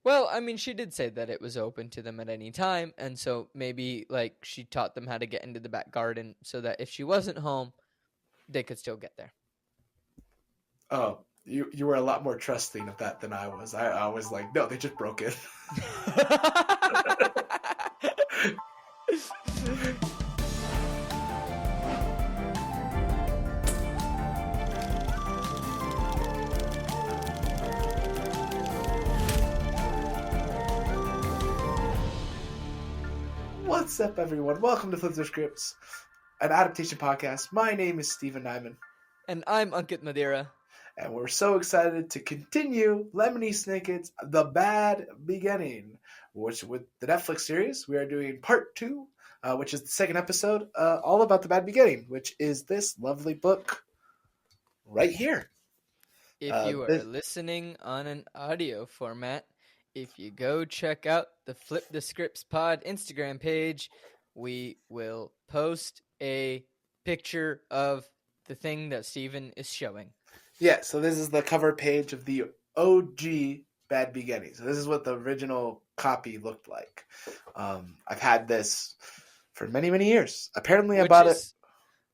Well, I mean, she did say that it was open to them at any time, and so maybe like she taught them how to get into the back garden so that if she wasn't home, they could still get there. Oh, you were a lot more trusting of that than I was. I was like, no, they just broke it. What's up, everyone? Welcome to Flip the Scripts, an adaptation podcast. My name is Stephen Nieman. And I'm Ankit Madhira. And we're so excited to continue Lemony Snicket's The Bad Beginning, which with the Netflix series, we are doing part 2, which is the second episode, all about The Bad Beginning, which is this lovely book right here. If you are listening on an audio format, if you go check out the Flip the Scripts Pod Instagram page, we will post a picture of the thing that Stephen is showing. Yeah, so this is the cover page of the OG Bad Beginning. So this is what the original copy looked like. I've had this for many, many years. Apparently I bought it.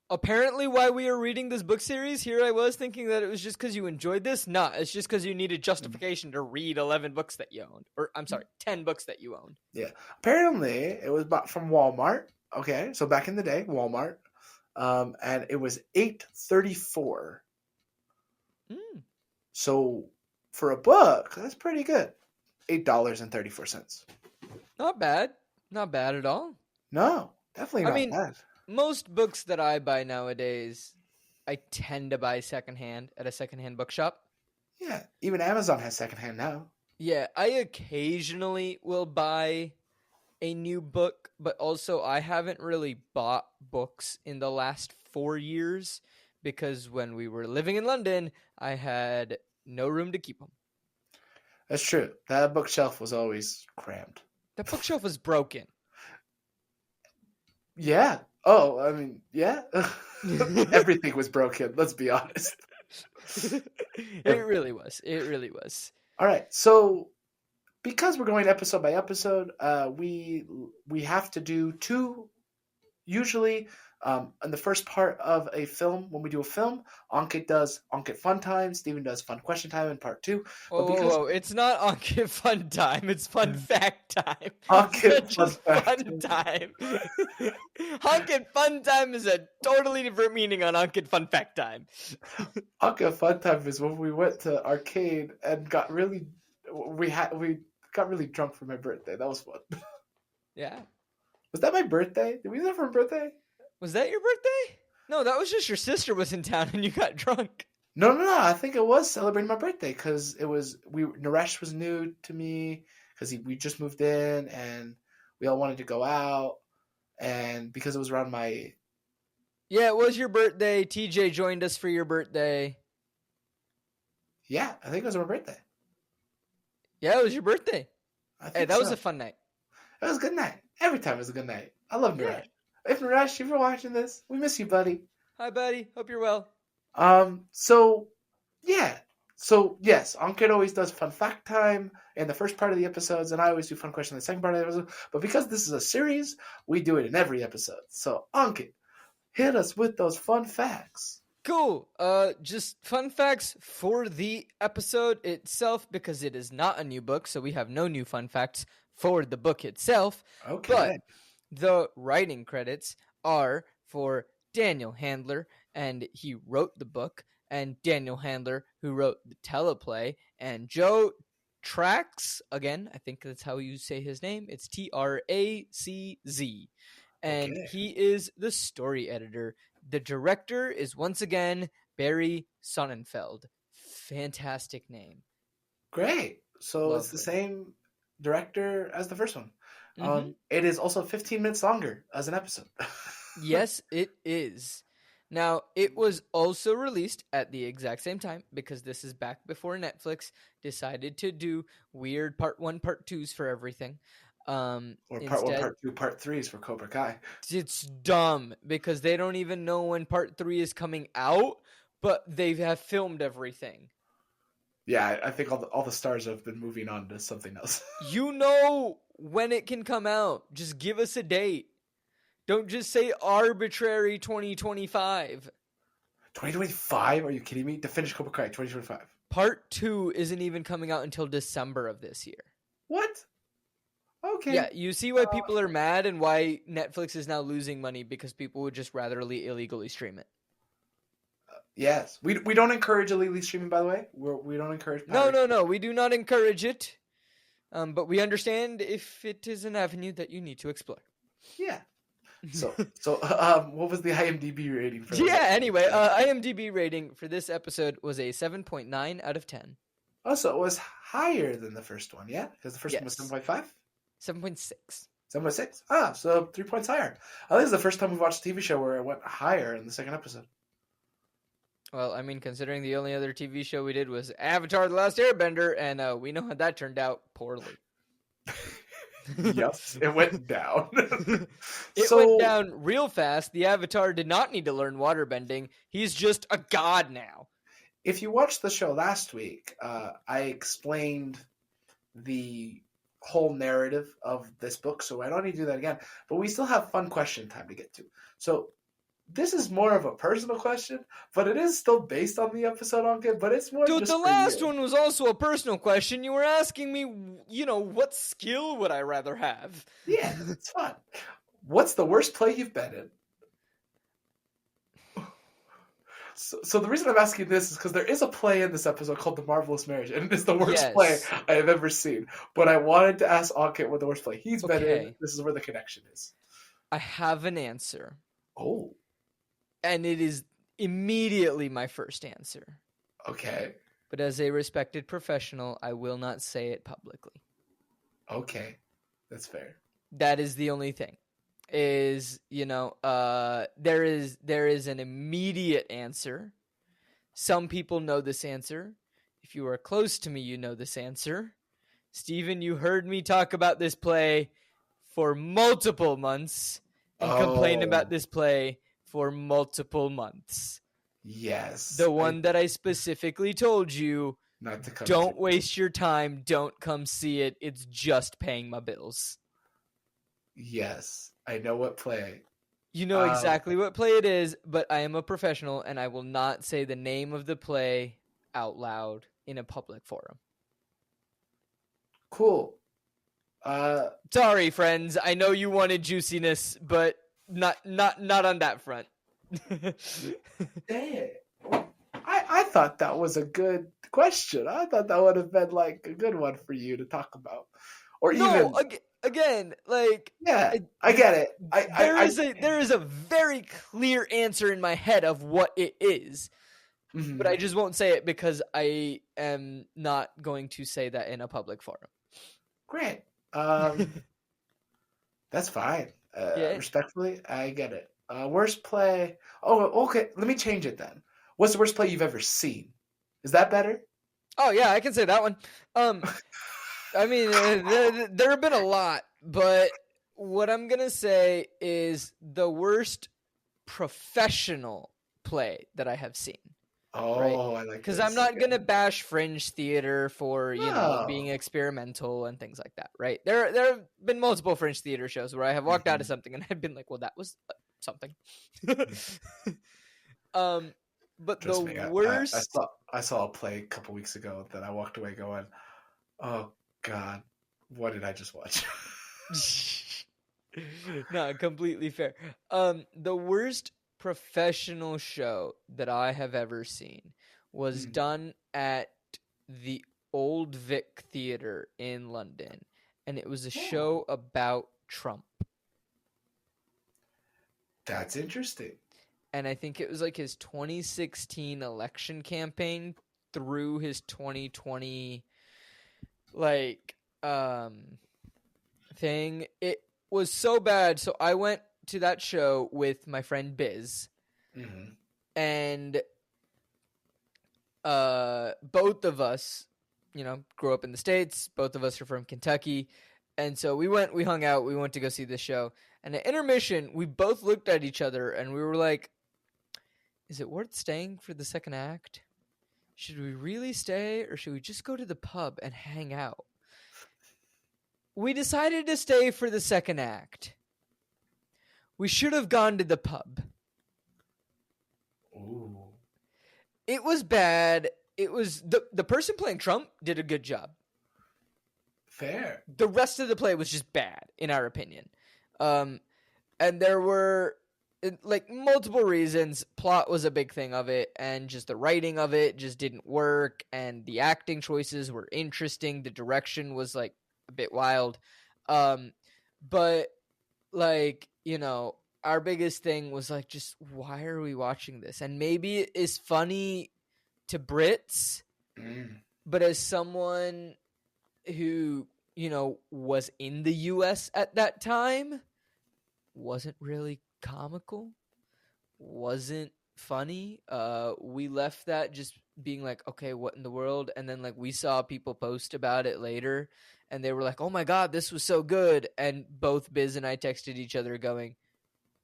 Apparently why we are reading this book series. Here I was thinking that it was just because you enjoyed this. Nah, it's just because you needed justification to read 11 books that you owned. Or, I'm sorry, 10 books that you owned. Yeah. Apparently it was bought from Walmart. Okay, so back in the day, Walmart. And it was $8.34. So for a book, that's pretty good. $8.34. Not bad. Not bad at all. No, definitely not bad. Most books that I buy nowadays, I tend to buy secondhand at a secondhand bookshop. Yeah, even Amazon has secondhand now. Yeah, I occasionally will buy a new book, but also I haven't really bought books in the last 4 years because when we were living in London, I had no room to keep them. That's true. That bookshelf was always crammed. That bookshelf was broken. Yeah. Oh, I mean, yeah. Everything was broken. Let's be honest. It really was. It really was. All right. So because we're going episode by episode, we have to do 2 usually. In the first part of a film, when we do a film, Ankit does Ankit Fun Time, Stephen does Fun Question Time in part 2. Oh, it's not Ankit Fun Time, it's Fun Fact Time. Ankit Fun Time. Ankit Fun Time is a totally different meaning on Ankit Fun Fact Time. Ankit Fun Time is when we went to arcade and got really drunk for my birthday. That was fun. Yeah. Was that my birthday? Did we do that for my birthday? Was that your birthday? No, that was just your sister was in town and you got drunk. No. I think it was celebrating my birthday because Naresh was new to me because we just moved in and we all wanted to go out, and because it was around my. Yeah, it was your birthday. TJ joined us for your birthday. Yeah, I think it was my birthday. Yeah, it was your birthday. Hey, that was a fun night. It was a good night. Every time was a good night. I love Naresh. Yeah. If Naresh, if you're watching this, we miss you, buddy. Hi, buddy. Hope you're well. So yes, Ankit always does Fun Fact Time in the first part of the episodes, and I always do Fun Question in the second part of the episode. But because this is a series, we do it in every episode. So Ankit, hit us with those fun facts. Cool. Just fun facts for the episode itself, because it is not a new book, so we have no new fun facts for the book itself. Okay. But the writing credits are for Daniel Handler, and he wrote the book, and Daniel Handler, who wrote the teleplay, and Joe Trax, again, I think that's how you say his name. It's Tracz. And he is the story editor. The director is once again Barry Sonnenfeld. Fantastic name. Great. So Lovely. It's the same director as the first one. Mm-hmm. It is also 15 minutes longer as an episode. Yes, it is. Now, it was also released at the exact same time because this is back before Netflix decided to do weird part 1, part 2s for everything. Or part 1, part 2, part 3s for Cobra Kai. It's dumb because they don't even know when part 3 is coming out, but they have filmed everything. Yeah, I think all the stars have been moving on to something else. You know when it can come out. Just give us a date. Don't just say arbitrary 2025. 2025? Are you kidding me? To finish Cobra Kai, 2025. Part 2 isn't even coming out until December of this year. What? Okay. Yeah, you see why people are mad and why Netflix is now losing money, because people would just rather illegally stream it. Yes. We don't encourage illegally streaming, by the way. We don't encourage No. We do not encourage it. But we understand if it is an avenue that you need to explore. Yeah. So what was the IMDb rating for Yeah, anyway, IMDb rating for this episode was a 7.9 out of 10. Oh, so it was higher than the first one, yeah? Because the first one was 7.5? 7.6. 7.6? Ah, so 3 points higher. I think it's the first time we've watched a TV show where it went higher in the second episode. Well, I mean, considering the only other TV show we did was Avatar: The Last Airbender, and we know how that turned out poorly. Yes, it went down. It went down real fast. The Avatar did not need to learn waterbending. He's just a god now. If you watched the show last week, I explained the whole narrative of this book, so I don't need to do that again. But we still have fun question time to get to. So this is more of a personal question, but it is still based on the episode, Ankit, but it's more Dude, just the last one was also a personal question. You were asking me, what skill would I rather have? Yeah, it's fun. What's the worst play you've been in? So the reason I'm asking this is because there is a play in this episode called The Marvelous Marriage, and it is the worst play I have ever seen. But I wanted to ask Ankit what the worst play he's been in. This is where the connection is. I have an answer. Oh. And it is immediately my first answer. Okay. But as a respected professional, I will not say it publicly. Okay. That's fair. That is the only thing. There is an immediate answer. Some people know this answer. If you are close to me, you know this answer. Stephen, you heard me talk about this play for multiple months and complain about this play for multiple months. Yes. The one that I specifically told you, not to come don't waste your time, don't come see it, it's just paying my bills. Yes, I know what play. You know exactly what play it is, but I am a professional and I will not say the name of the play out loud in a public forum. Cool. Sorry, friends. I know you wanted juiciness, but not on that front. Dang. I thought that was a good question. I thought that would have been like a good one for you to talk about, or even again, like I get it. There is a very clear answer in my head of what it is, but I just won't say it because I am not going to say that in a public forum. Great. That's fine. Respectfully, I get it. Worst play. Oh, okay. Let me change it then. What's the worst play you've ever seen? Is that better? Oh yeah, I can say that one. I mean, there have been a lot, but what I'm gonna say is the worst professional play that I have seen. Oh, right? I like because I'm not gonna bash fringe theater for being experimental and things like that, right? There have been multiple fringe theater shows where I have walked out of something and I've been like, well, that was something. But Trust the me, worst. I saw a play a couple weeks ago that I walked away going, oh God, what did I just watch? No, completely fair. The worst professional show that I have ever seen was done at the Old Vic Theatre in London, and it was a show about Trump. That's interesting. And I think it was like his 2016 election campaign through his 2020 thing. It was so bad. So I went to that show with my friend Biz. And both of us, grew up in the States. Both of us are from Kentucky. And so we hung out, we went to go see this show. And at intermission, we both looked at each other and we were like, is it worth staying for the second act? should we really stay or should we just go to the pub and hang out? We decided to stay for the second act. We should have gone to the pub. Ooh. It was bad. It was the person playing Trump did a good job. Fair. The rest of the play was just bad, in our opinion. And there were like multiple reasons. Plot was a big thing of it, and just the writing of it just didn't work, and the acting choices were interesting. The direction was like a bit wild. But like, you know, our biggest thing was like, just why are we watching this? And maybe it is funny to Brits, but as someone who, you know, was in the US at that time, wasn't really comical, wasn't funny. We left that just being like, okay, what in the world? And then like we saw people post about it later and they were like, oh my God, this was so good. And both Biz and I texted each other going,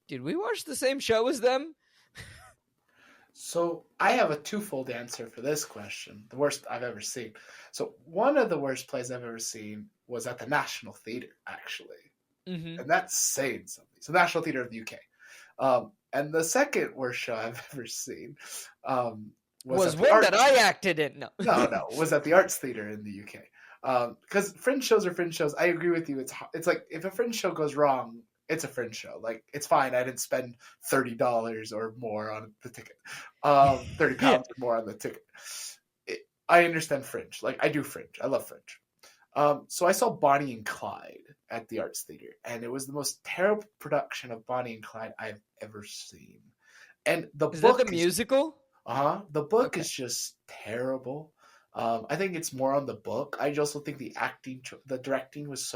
did we watch the same show as them? So I have a twofold answer for this question. The worst I've ever seen. So one of the worst plays I've ever seen was at the National Theatre, actually. Mm-hmm. And that's saying something. So National Theatre of the UK. And the second worst show I've ever seen was one that I acted in. No, was at the Arts Theatre in the UK. Because fringe shows are fringe shows. I agree with you. It's like if a fringe show goes wrong, it's a fringe show. Like it's fine. I didn't spend $30 or more on the ticket. £30 or more on the ticket. I understand fringe. Like I do fringe. I love fringe. So I saw Bonnie and Clyde at the Arts Theatre, and it was the most terrible production of Bonnie and Clyde I've ever seen. And the is book that the musical? The book is just terrible. I think it's more on the book. I also think the directing was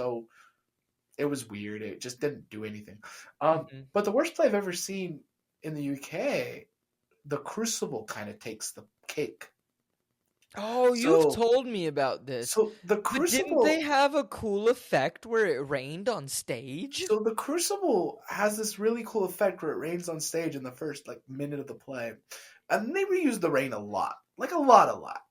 it was weird. It just didn't do anything. But the worst play I've ever seen in the UK, The Crucible, kind of takes the cake. Oh, you've told me about this. So the Crucible, but didn't they have a cool effect where it rained on stage? So the Crucible has this really cool effect where it rains on stage in the first like minute of the play, and they reuse the rain a lot, like a lot.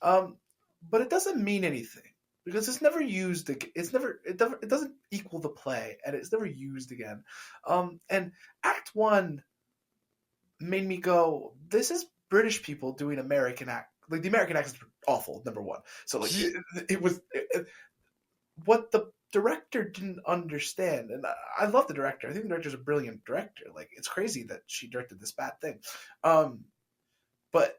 But it doesn't mean anything because it's never used. It doesn't equal the play, and it's never used again. And Act 1 made me go, "This is British people doing American act." Like the American accents were awful, number one. So like it was what the director didn't understand, and I love the director. I think the director's a brilliant director. Like it's crazy that she directed this bad thing, but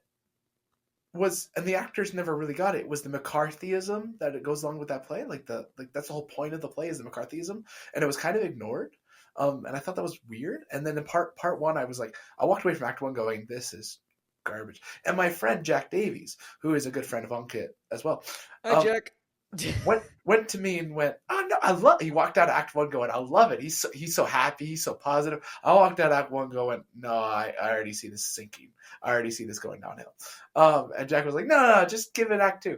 and the actors never really got it. It was the McCarthyism that it goes along with that play. Like that's the whole point of the play is the McCarthyism, and it was kind of ignored. And I thought that was weird. And then in part one, I was like, I walked away from Act 1 going, this is garbage. And my friend Jack Davies, who is a good friend of Ankit as well, hi Jack, went to me and went, oh no, I love. He walked out of Act 1 going, I love it. He's so happy. He's so positive. I walked out of Act 1 going, no, I already see this sinking. I already see this going downhill. And Jack was like, no, just give it Act 2.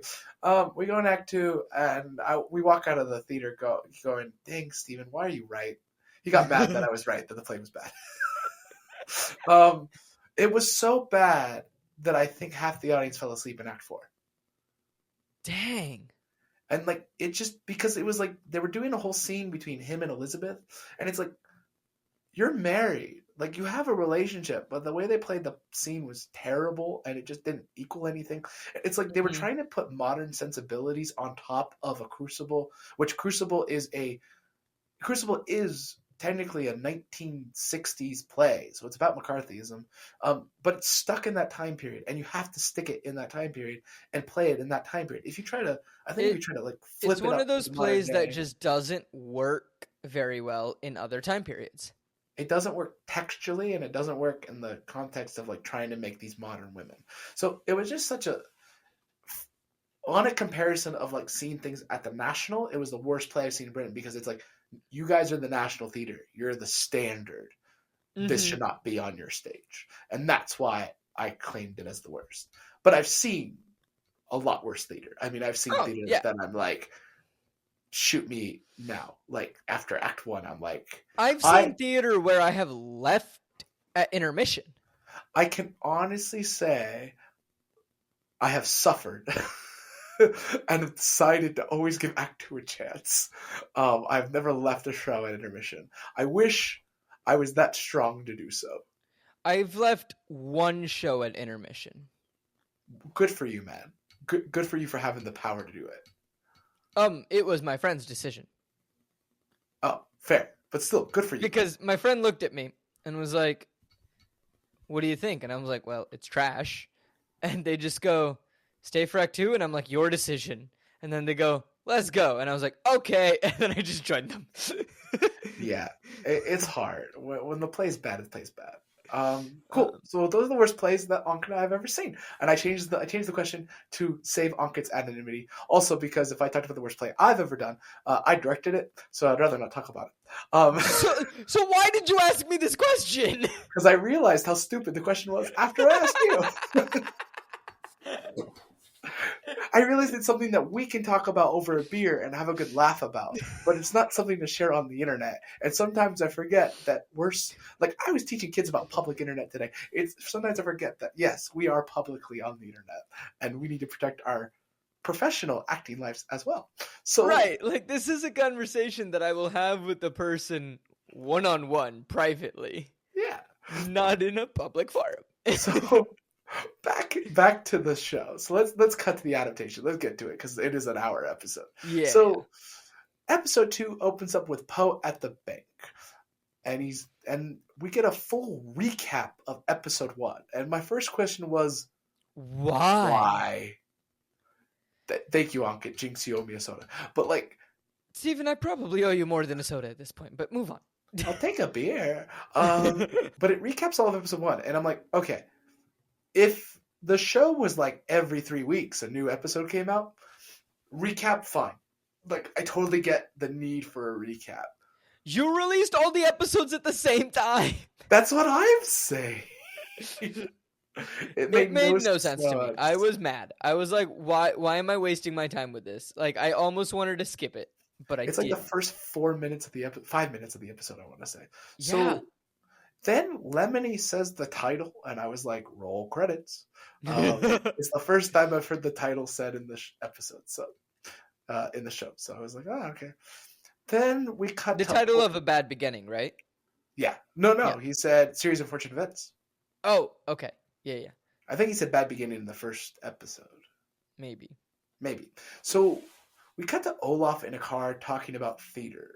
We go in Act 2, and we walk out of the theater going, dang, Stephen, why are you right? He got mad that I was right, that the play was bad. It was so bad that I think half the audience fell asleep in Act 4. Dang. And like it just because it was like they were doing a whole scene between him and Elizabeth, and it's like you're married, like you have a relationship, but the way they played the scene was terrible, and it just didn't equal anything. It's like they were trying to put modern sensibilities on top of a Crucible, which Crucible is technically a 1960s play, so it's about McCarthyism, but it's stuck in that time period, and you have to stick it in that time period and play it in that time period. If you try to like flip it's one of those plays that just doesn't work very well in other time periods. It doesn't work textually, and it doesn't work in the context of like trying to make these modern women. So it was just on a comparison of like seeing things at the National, it was the worst play I've seen in Britain, because it's like, you guys are the National Theatre. You're the standard. Mm-hmm. This should not be on your stage. And that's why I claimed it as the worst. But I've seen a lot worse theater. I mean, I've seen theaters that I'm like, shoot me now. Like, after Act 1, I'm like... I've seen theater where I have left at intermission. I can honestly say I have suffered and have decided to always give Act 2 a chance. I've never left a show at intermission. I wish I was that strong to do so. I've left one show at intermission. Good for you, man. Good for you for having the power to do it. It was my friend's decision. Oh, fair. But still, good for you. Because my friend looked at me and was like, what do you think? And I was like, well, it's trash. And they just go, stay for Act 2? And I'm like, your decision. And then they go, let's go. And I was like, okay. And then I just joined them. Yeah, it's hard. When the play's bad, the play's bad. Cool. So those are the worst plays that Ankit and I have ever seen. And I changed the question to save Ankit's anonymity. Also because if I talked about the worst play I've ever done, I directed it, so I'd rather not talk about it. So why did you ask me this question? Because I realized how stupid the question was after I asked you. I realized it's something that we can talk about over a beer and have a good laugh about, but it's not something to share on the internet. And sometimes I forget that like I was teaching kids about public internet today. Sometimes I forget that, yes, we are publicly on the internet and we need to protect our professional acting lives as well. So right, like this is a conversation that I will have with the person one-on-one privately. Yeah. Not in a public forum. So back to the show. So let's cut to the adaptation. Let's get to it because it is an hour episode. Yeah. So episode 2 opens up with Poe at the bank, and we get a full recap of episode 1. And my first question was, why? Thank you, Ankit. Jinx, you owe me a soda. But like, Stephen, I probably owe you more than a soda at this point. But move on. I'll take a beer. But it recaps all of episode 1, and I'm like, okay. If the show was like every 3 weeks a new episode came out, recap, fine. Like, I totally get the need for a recap. You released all the episodes at the same time. That's what I'm saying. It made no sense to me. I was mad. I was like, why am I wasting my time with this? Like, I almost wanted to skip it, but It's like the first 5 minutes of the episode, I want to say. Yeah. So then Lemony says the title, and I was like, roll credits. It's the first time I've heard the title said in the episode, so in the show. So I was like, oh, okay. Then we cut the title of A Bad Beginning, right? Yeah. No. Yeah. He said Series of Fortunate Events. Oh, okay. Yeah. I think he said Bad Beginning in the first episode. Maybe. So we cut to Olaf in a car talking about theater.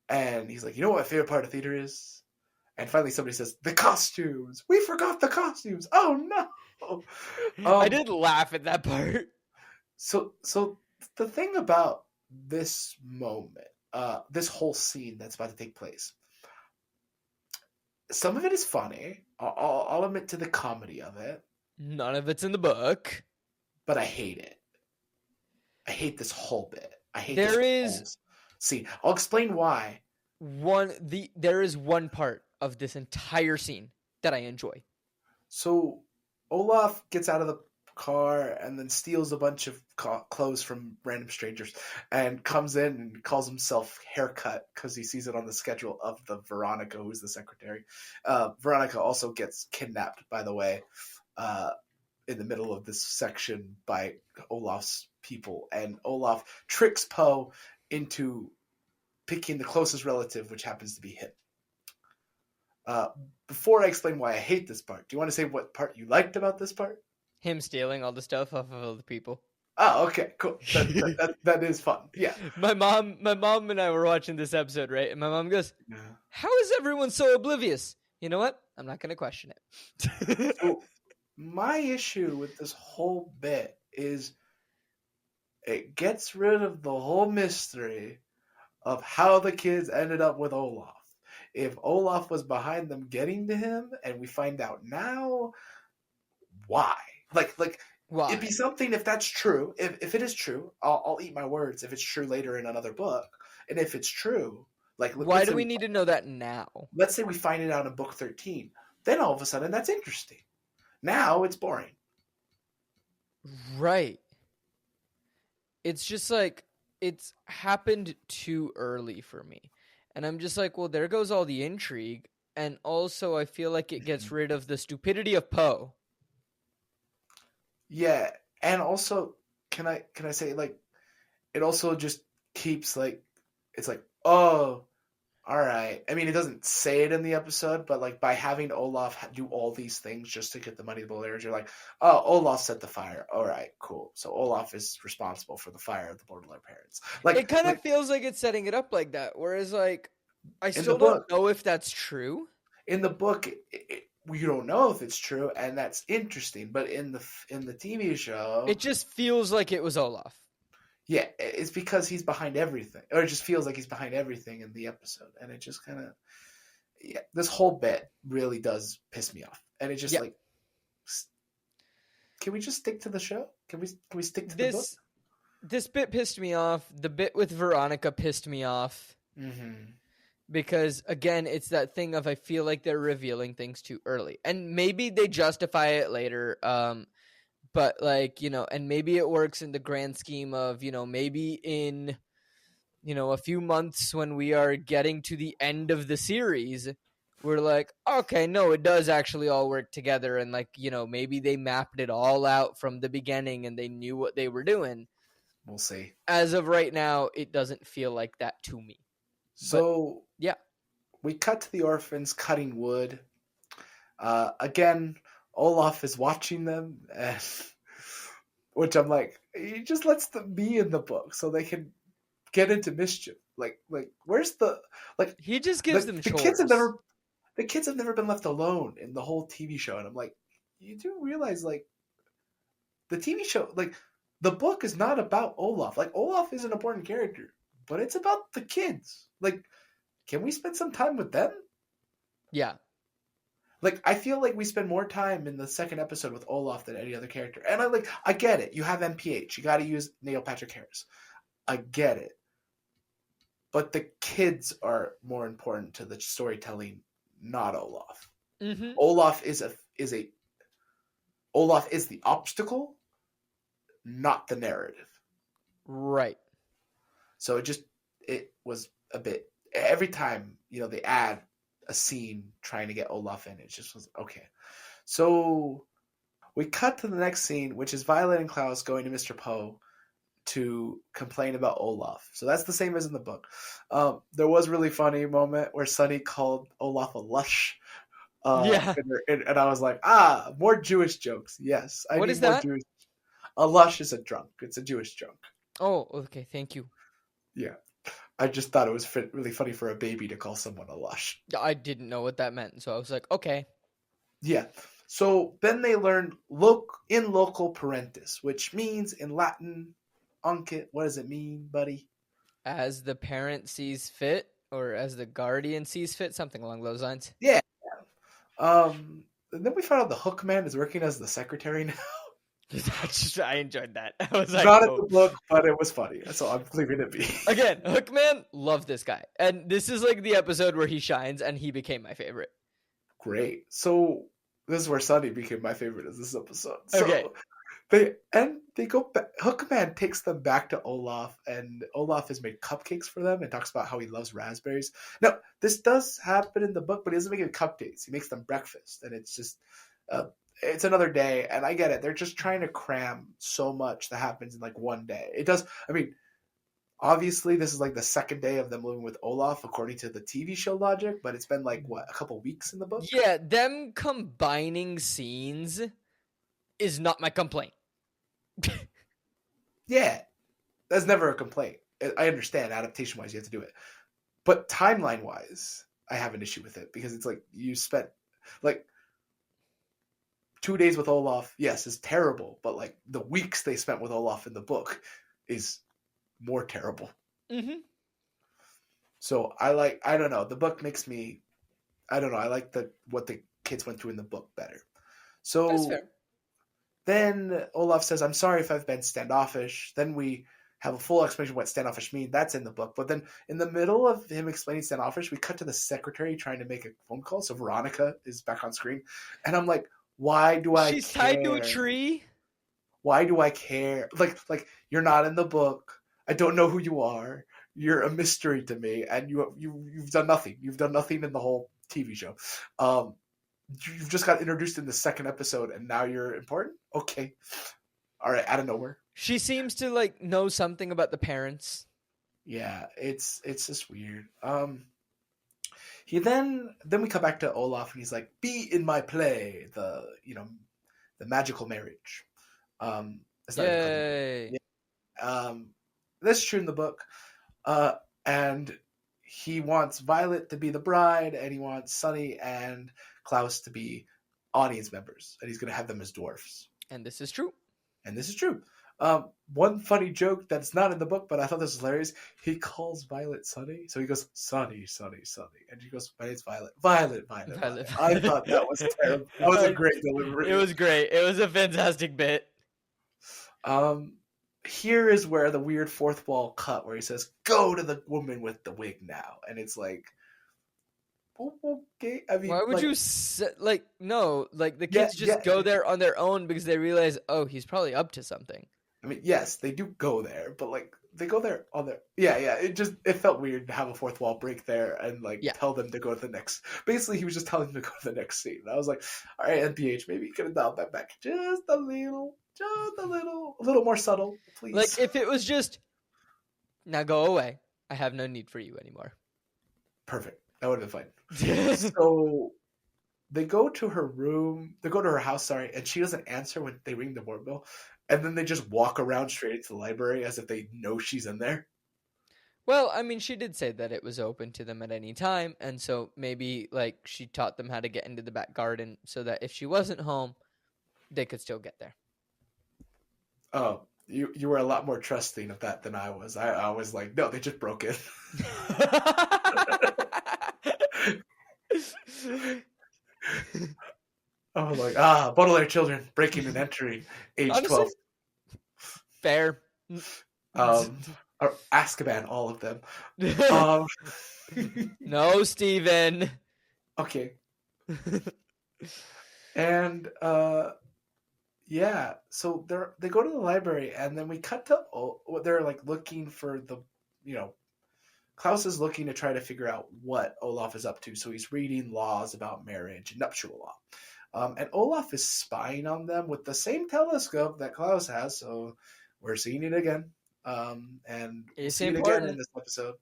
And he's like, you know what my favorite part of theater is? And finally somebody says, the costumes. We forgot the costumes. Oh, no. I did laugh at that part. So the thing about this moment, this whole scene that's about to take place, some of it is funny. I'll admit to the comedy of it. None of it's in the book. But I hate it. I hate this whole bit. I hate there this is whole scene. I'll explain why. There is one part of this entire scene that I enjoy. So Olaf gets out of the car and then steals a bunch of clothes from random strangers and comes in and calls himself Haircut because he sees it on the schedule of the Veronica, who's the secretary. Veronica also gets kidnapped, by the way, in the middle of this section by Olaf's people, and Olaf tricks Poe into picking the closest relative, which happens to be him. Before I explain why I hate this part, do you want to say what part you liked about this part? Him stealing all the stuff off of other people. Oh, okay, cool. That is fun. Yeah. My mom and I were watching this episode, right? And my mom goes, "How is everyone so oblivious?" You know what? I'm not going to question it. So, my issue with this whole bit is it gets rid of the whole mystery of how the kids ended up with Olaf. If Olaf was behind them getting to him, and we find out now, why? Like, why? It'd be something if that's true. If it is true, I'll eat my words. If it's true later in another book, and if it's true, like, why do we need to know that now? Let's say we find it out in book 13, then all of a sudden that's interesting. Now it's boring. Right. It's just like it's happened too early for me, and I'm just like, well, there goes all the intrigue, and also I feel like it gets rid of the stupidity of Poe. Yeah, and also, can I say, like, it also just keeps, like, it's like, oh, all right. I mean, it doesn't say it in the episode, but like by having Olaf do all these things just to get the money to the Balearians, you're like, oh, Olaf set the fire. All right, cool. So Olaf is responsible for the fire of the Baudelaire parents. It kind of Like feels like it's setting it up like that. Whereas, like, I in the still don't book, know if that's true. you don't know if it's true, and that's interesting. But in the TV show, It just feels like it was Olaf. yeah, it's because he's behind everything, or it just feels like he's behind everything in the episode, and it just kind of, yeah, this whole bit really does piss me off, and it just Yeah. like, can we just stick to the show? Can we stick to the book? This bit pissed me off. The bit with Veronica pissed me off. Mm-hmm. Because again, it's that thing of I feel like they're revealing things too early. And maybe they justify it later. But like, and maybe it works in the grand scheme of, maybe in a few months when we are getting to the end of the series, we're like, okay, no, it does actually all work together. And like, maybe they mapped it all out from the beginning and they knew what they were doing. We'll see. As of right now, it doesn't feel like that to me. So yeah, we cut to the orphans cutting wood. Again, Olaf is watching them, and which I'm like, he just lets them be in the book so they can get into mischief. Like where's the, like, he just gives them the chores. kids have never been left alone in the whole TV show, and I'm like, you do realize, like, the TV show, like, the book is not about Olaf. Like, Olaf is an important character, but it's about the kids. Like, can we spend some time with them? Yeah. Like, I feel like we spend more time in the second episode with Olaf than any other character. And I get it. You have MPH. You got to use Neil Patrick Harris. I get it. But the kids are more important to the storytelling, not Olaf. Mm-hmm. Olaf is the obstacle, not the narrative. Right. So it was a bit, every time, they add a scene trying to get Olaf in, it just was okay. So we cut to the next scene, which is Violet and Klaus going to Mr. Poe to complain about Olaf. So that's the same as in the book. There was a really funny moment where Sonny called Olaf a lush. Yeah. And I was like, more Jewish jokes. Yes. What need is more that? Jewish. A lush is a drunk. It's a Jewish drunk. Oh, okay. Thank you. Yeah. I just thought it was really funny for a baby to call someone a lush. I didn't know what that meant, so I was like, okay. Yeah. So then they learned in loco parentis, which means in Latin, Ankit, what does it mean, buddy? As the parent sees fit, or as the guardian sees fit, something along those lines. Yeah. And then we found out the Hook Man is working as the secretary now. I enjoyed that. I was like, not in the book, but it was funny, so I'm leaving it be. Again, Hookman, love this guy, and this is like the episode where he shines, and he became my favorite. Great. So this is where Sonny became my favorite. Is this episode? So okay. They go back. Hookman takes them back to Olaf, and Olaf has made cupcakes for them and talks about how he loves raspberries. Now, this does happen in the book, but he doesn't make it cupcakes. He makes them breakfast, and it's just. It's another day, and I get it. They're just trying to cram so much that happens in like one day. It does. I mean, obviously, this is like the second day of them living with Olaf, according to the TV show logic. But it's been like a couple weeks in the book. Yeah, them combining scenes is not my complaint. Yeah, that's never a complaint. I understand adaptation-wise, you have to do it, but timeline-wise, I have an issue with it because it's like you spent like 2 days with Olaf, yes, is terrible, but like the weeks they spent with Olaf in the book is more terrible. Mm-hmm. So I don't know. The book makes me, I don't know. I like what the kids went through in the book better. So that's fair. Then Olaf says, "I'm sorry if I've been standoffish." Then we have a full explanation of what standoffish means. That's in the book. But then in the middle of him explaining standoffish, we cut to the secretary trying to make a phone call. So Veronica is back on screen, and I'm like, why do I She's care? tied to a tree. Why do I care? Like you're not in the book. I don't know who you are. You're a mystery to me, and you've done nothing. You've done nothing in the whole TV show. You've just got introduced in the second episode, and now you're important. Okay, all right, out of nowhere. She seems to like know something about the parents. Yeah, it's just weird. He then we come back to Olaf, and he's like, "Be in my play, the magical marriage." It's not even called. Yay. Yeah. This is true in the book. And he wants Violet to be the bride, and he wants Sunny and Klaus to be audience members, and he's going to have them as dwarfs. And this is true. And this is true. One funny joke that's not in the book, but I thought this was hilarious. He calls Violet Sunny, so he goes Sunny, Sunny, Sunny, and she goes, "My name's Violet, Violet, Violet, Violet." I thought that was terrible. That was a great delivery. It was great. It was a fantastic bit. Here is where the weird fourth wall cut, where he says, "Go to the woman with the wig now," and it's like, okay. I mean, why would you no? Like the kids just go there on their own because they realize, oh, he's probably up to something. I mean, yes, they do go there, but like they go there on their yeah. It felt weird to have a fourth wall break there and tell them to go to the next. Basically, he was just telling them to go to the next scene. And I was like, all right, NPH, maybe you could have dialed that back just a little, a little more subtle, please. Like if it was just, now go away. I have no need for you anymore. Perfect. That would have been fine. So they go to her room. They go to her house, sorry, and she doesn't answer when they ring the doorbell. And then they just walk around straight into the library as if they know she's in there. Well, I mean, she did say that it was open to them at any time. And so maybe like she taught them how to get into the back garden so that if she wasn't home, they could still get there. Oh, you were a lot more trusting of that than I was. I was like, no, they just broke in. Oh, like, Baudelaire children breaking and entering, age Honestly, 12. Fair. Or Azkaban, all of them. No, Steven. Okay. And, yeah, so they go to the library, and then we cut to, they're like looking for Klaus is looking to try to figure out what Olaf is up to. So he's reading laws about marriage and nuptial law. And Olaf is spying on them with the same telescope that Klaus has. So we're seeing it again. And we'll see it again in this episode.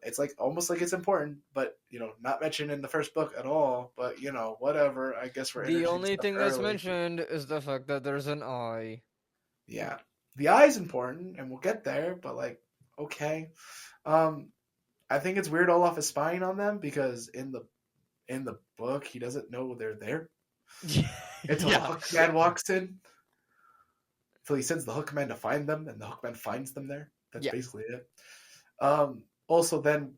It's like almost like it's important, but not mentioned in the first book at all. But whatever. I guess we're the only thing that's mentioned is the fact that there's an eye. Yeah, the eye is important, and we'll get there. But okay. I think it's weird Olaf is spying on them because in the book he doesn't know they're there. Until the Hookman walks in. So he sends the Hookman to find them, and the Hookman finds them there. That's basically it. Also, then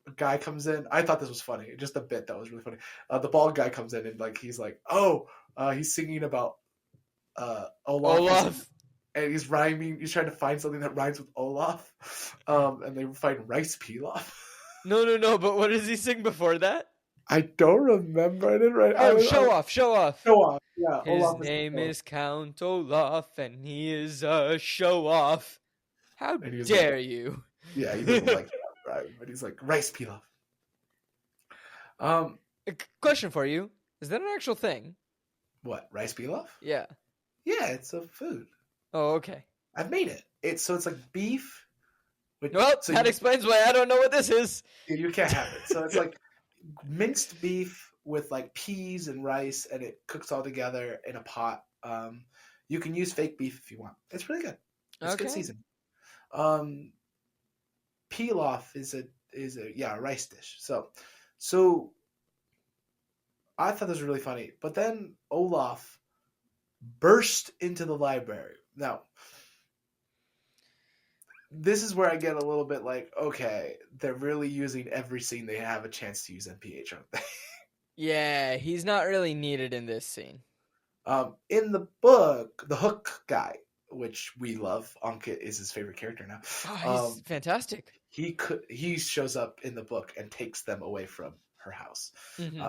a guy comes in. I thought this was funny. Just a bit that was really funny. The bald guy comes in and he's like, he's singing about Olaf. And he's rhyming. He's trying to find something that rhymes with Olaf. And they find rice pilaf. No. But what does he sing before that? I don't remember. I didn't write. Oh, show off. Show off. Yeah. His name is Count Olaf, and he is a show off. How dare you? Yeah, he doesn't like that, right? But he's like rice pilaf. A question for you: is that an actual thing? What, rice pilaf? Yeah. Yeah, it's a food. Oh, okay. I've made it. It's like beef. That explains why I don't know what this is. You can't have it. So it's like minced beef with peas and rice, and it cooks all together in a pot. You can use fake beef if you want. It's really good. It's good season. Pilaf is a rice dish. So I thought this was really funny. But then Olaf burst into the library. Now, this is where I get a little bit okay, they're really using every scene they have a chance to use NPH, aren't they? Yeah, he's not really needed in this scene. In the book, the Hook guy, which we love, Ankit is his favorite character now. Oh, he's fantastic. He shows up in the book and takes them away from her house. Mm-hmm.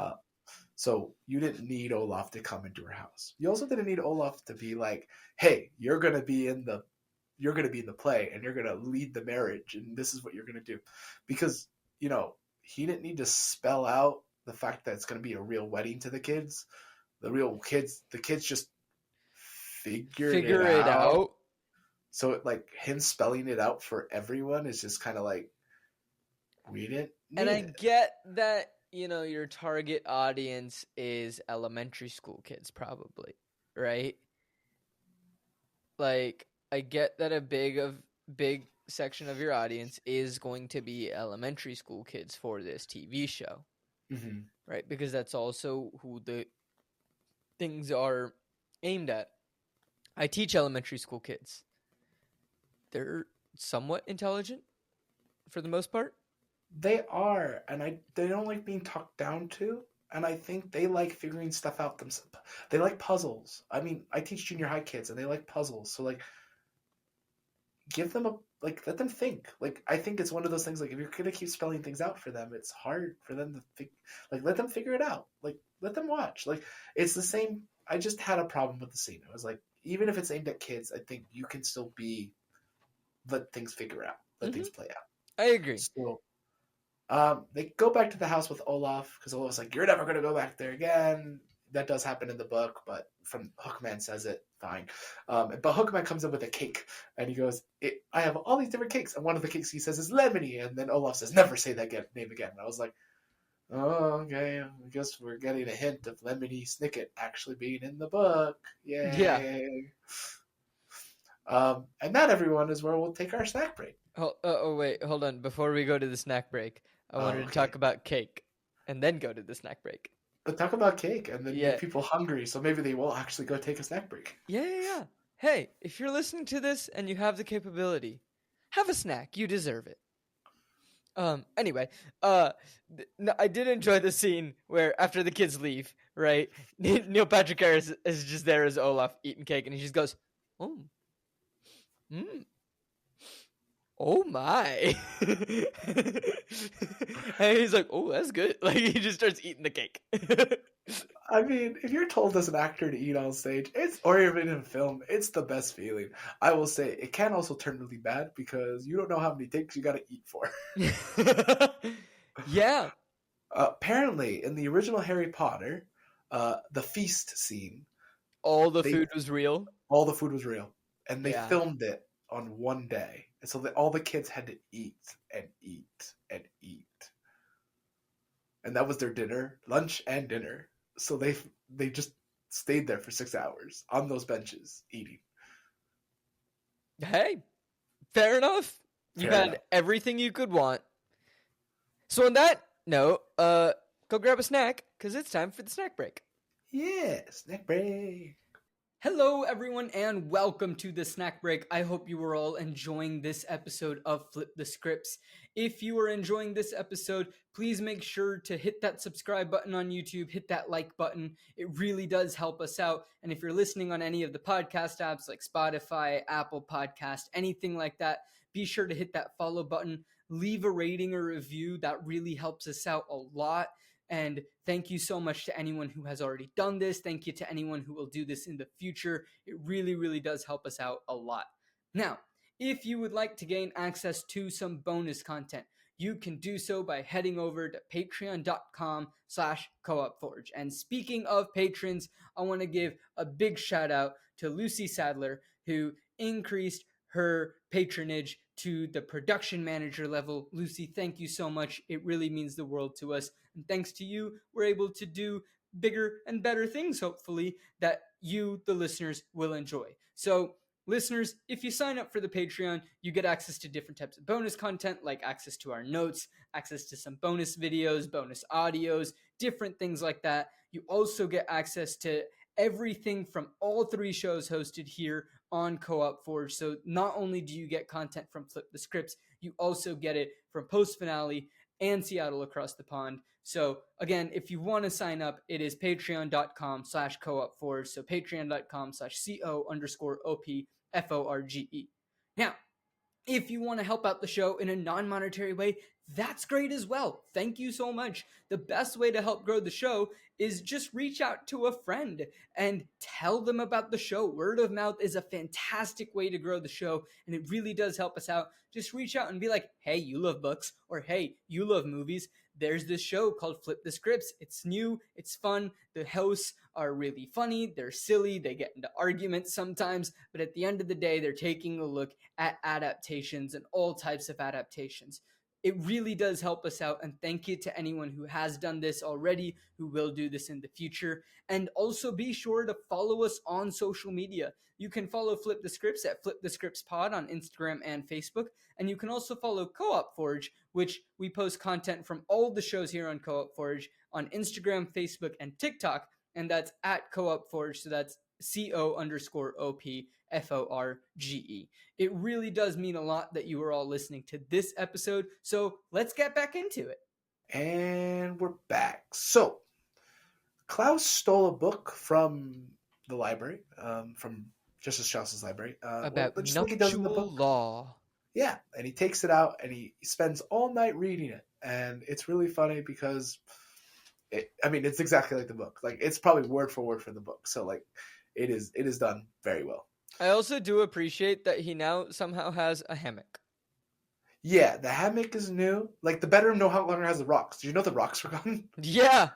So you didn't need Olaf to come into her house. You also didn't need Olaf to be like, "Hey, you're gonna be in the play, and you're gonna lead the marriage, and this is what you're gonna do," because he didn't need to spell out the fact that it's gonna be a real wedding to the kids. The kids just figure it out. So like him spelling it out for everyone is just kind of like, we didn't need And I it. get that, your target audience is elementary school kids, probably, right? Like, I get that a big section of your audience is going to be elementary school kids for this TV show, Mm-hmm. right? Because that's also who the things are aimed at. I teach elementary school kids. They're somewhat intelligent for the most part. They are, and they don't like being talked down to, and I think they like figuring stuff out themselves. They like puzzles. I mean, I teach junior high kids, and they like puzzles. So like, give them let them think. Like, I think it's one of those things. Like, if you're gonna keep spelling things out for them, it's hard for them to think. Like, let them figure it out. Like, let them watch. Like, it's the same. I just had a problem with the scene. It was like, even if it's aimed at kids, I think you can still let things figure out, let things play out. I agree. So, they go back to the house with Olaf because Olaf's like, "You're never gonna go back there again." That does happen in the book, but from Hookman says it fine. But Hookman comes in with a cake, and he goes, "I have all these different cakes, and one of the cakes he says is lemony." And then Olaf says, "Never say that name again." And I was like, "Oh, okay. I guess we're getting a hint of Lemony Snicket actually being in the book. Yay!" Yeah. And that, everyone, is where we'll take our snack break. Wait, hold on. Before we go to the snack break, I wanted to talk about cake, and then go to the snack break. But talk about cake, and then make people hungry, so maybe they will actually go take a snack break. Yeah. Hey, if you're listening to this and you have the capability, have a snack. You deserve it. Anyway, I did enjoy the scene where after the kids leave, right? Neil Patrick Harris is just there as Olaf eating cake, and he just goes, "Oh, oh my." And he's like, "Oh, that's good." Like, he just starts eating the cake. I mean, if you're told as an actor to eat on stage, or even in film, it's the best feeling. I will say it can also turn really bad because you don't know how many takes you got to eat for. Yeah. Apparently, in the original Harry Potter, the feast scene, all the food was real. All the food was real, and they filmed it on one day, and so all the kids had to eat and eat and eat, and that was their dinner, lunch, and dinner. So they just stayed there for 6 hours on those benches eating. Hey, fair enough. You had everything you could want. So on that note, go grab a snack because it's time for the snack break. Yeah, snack break. Hello, everyone, and welcome to the snack break. I hope you are all enjoying this episode of Flip the Scripts. If you are enjoying this episode, please make sure to hit that subscribe button on YouTube, hit that like button. It really does help us out. And if you're listening on any of the podcast apps like Spotify, Apple Podcast, anything like that, be sure to hit that follow button. Leave a rating or review. That really helps us out a lot. And thank you so much to anyone who has already done this. Thank you to anyone who will do this in the future. It really, really does help us out a lot. Now, if you would like to gain access to some bonus content, you can do so by heading over to patreon.com/coopforge. And speaking of patrons, I want to give a big shout out to Lucy Sadler, who increased her patronage to the production manager level. Lucy, thank you so much. It really means the world to us. And thanks to you, we're able to do bigger and better things, hopefully, that you, the listeners, will enjoy. So, listeners, if you sign up for the Patreon, you get access to different types of bonus content, like access to our notes, access to some bonus videos, bonus audios, different things like that. You also get access to everything from all three shows hosted here on Co-op Forge. So not only do you get content from Flip the Scripts, you also get it from Post Finale and Seattle Across the Pond. So again, if you want to sign up, it is patreon.com/coopforge. So patreon.com/CO_OPFORGE. Now, if you want to help out the show in a non-monetary way, that's great as well. Thank you so much. The best way to help grow the show is just reach out to a friend and tell them about the show. Word of mouth is a fantastic way to grow the show, and it really does help us out. Just reach out and be like, hey, you love books, or hey, you love movies. There's this show called Flip the Scripts. It's new, it's fun. The hosts are really funny, they're silly, they get into arguments sometimes, but at the end of the day, they're taking a look at adaptations and all types of adaptations. It really does help us out, and thank you to anyone who has done this already, who will do this in the future. And also be sure to follow us on social media. You can follow Flip the Scripts at Flip the Scripts Pod on Instagram and Facebook, and you can also follow Co-op Forge, which we post content from all the shows here on Co-op Forge on Instagram, Facebook, and TikTok, and that's at Co-op Forge, so that's CO_OPFORGE. It really does mean a lot that you are all listening to this episode, so let's get back into it. And we're back. So, Klaus stole a book from the library, from Justice Strauss's library. About just like he does in the book. law. Yeah, and he takes it out and he spends all night reading it. And it's really funny because, it's exactly like the book. Like, it's probably word for word from the book. So, like, it is done very well. I also do appreciate that he now somehow has a hammock. Yeah, the hammock is new. Like, the bedroom no longer has the rocks. Did you know the rocks were gone? Yeah.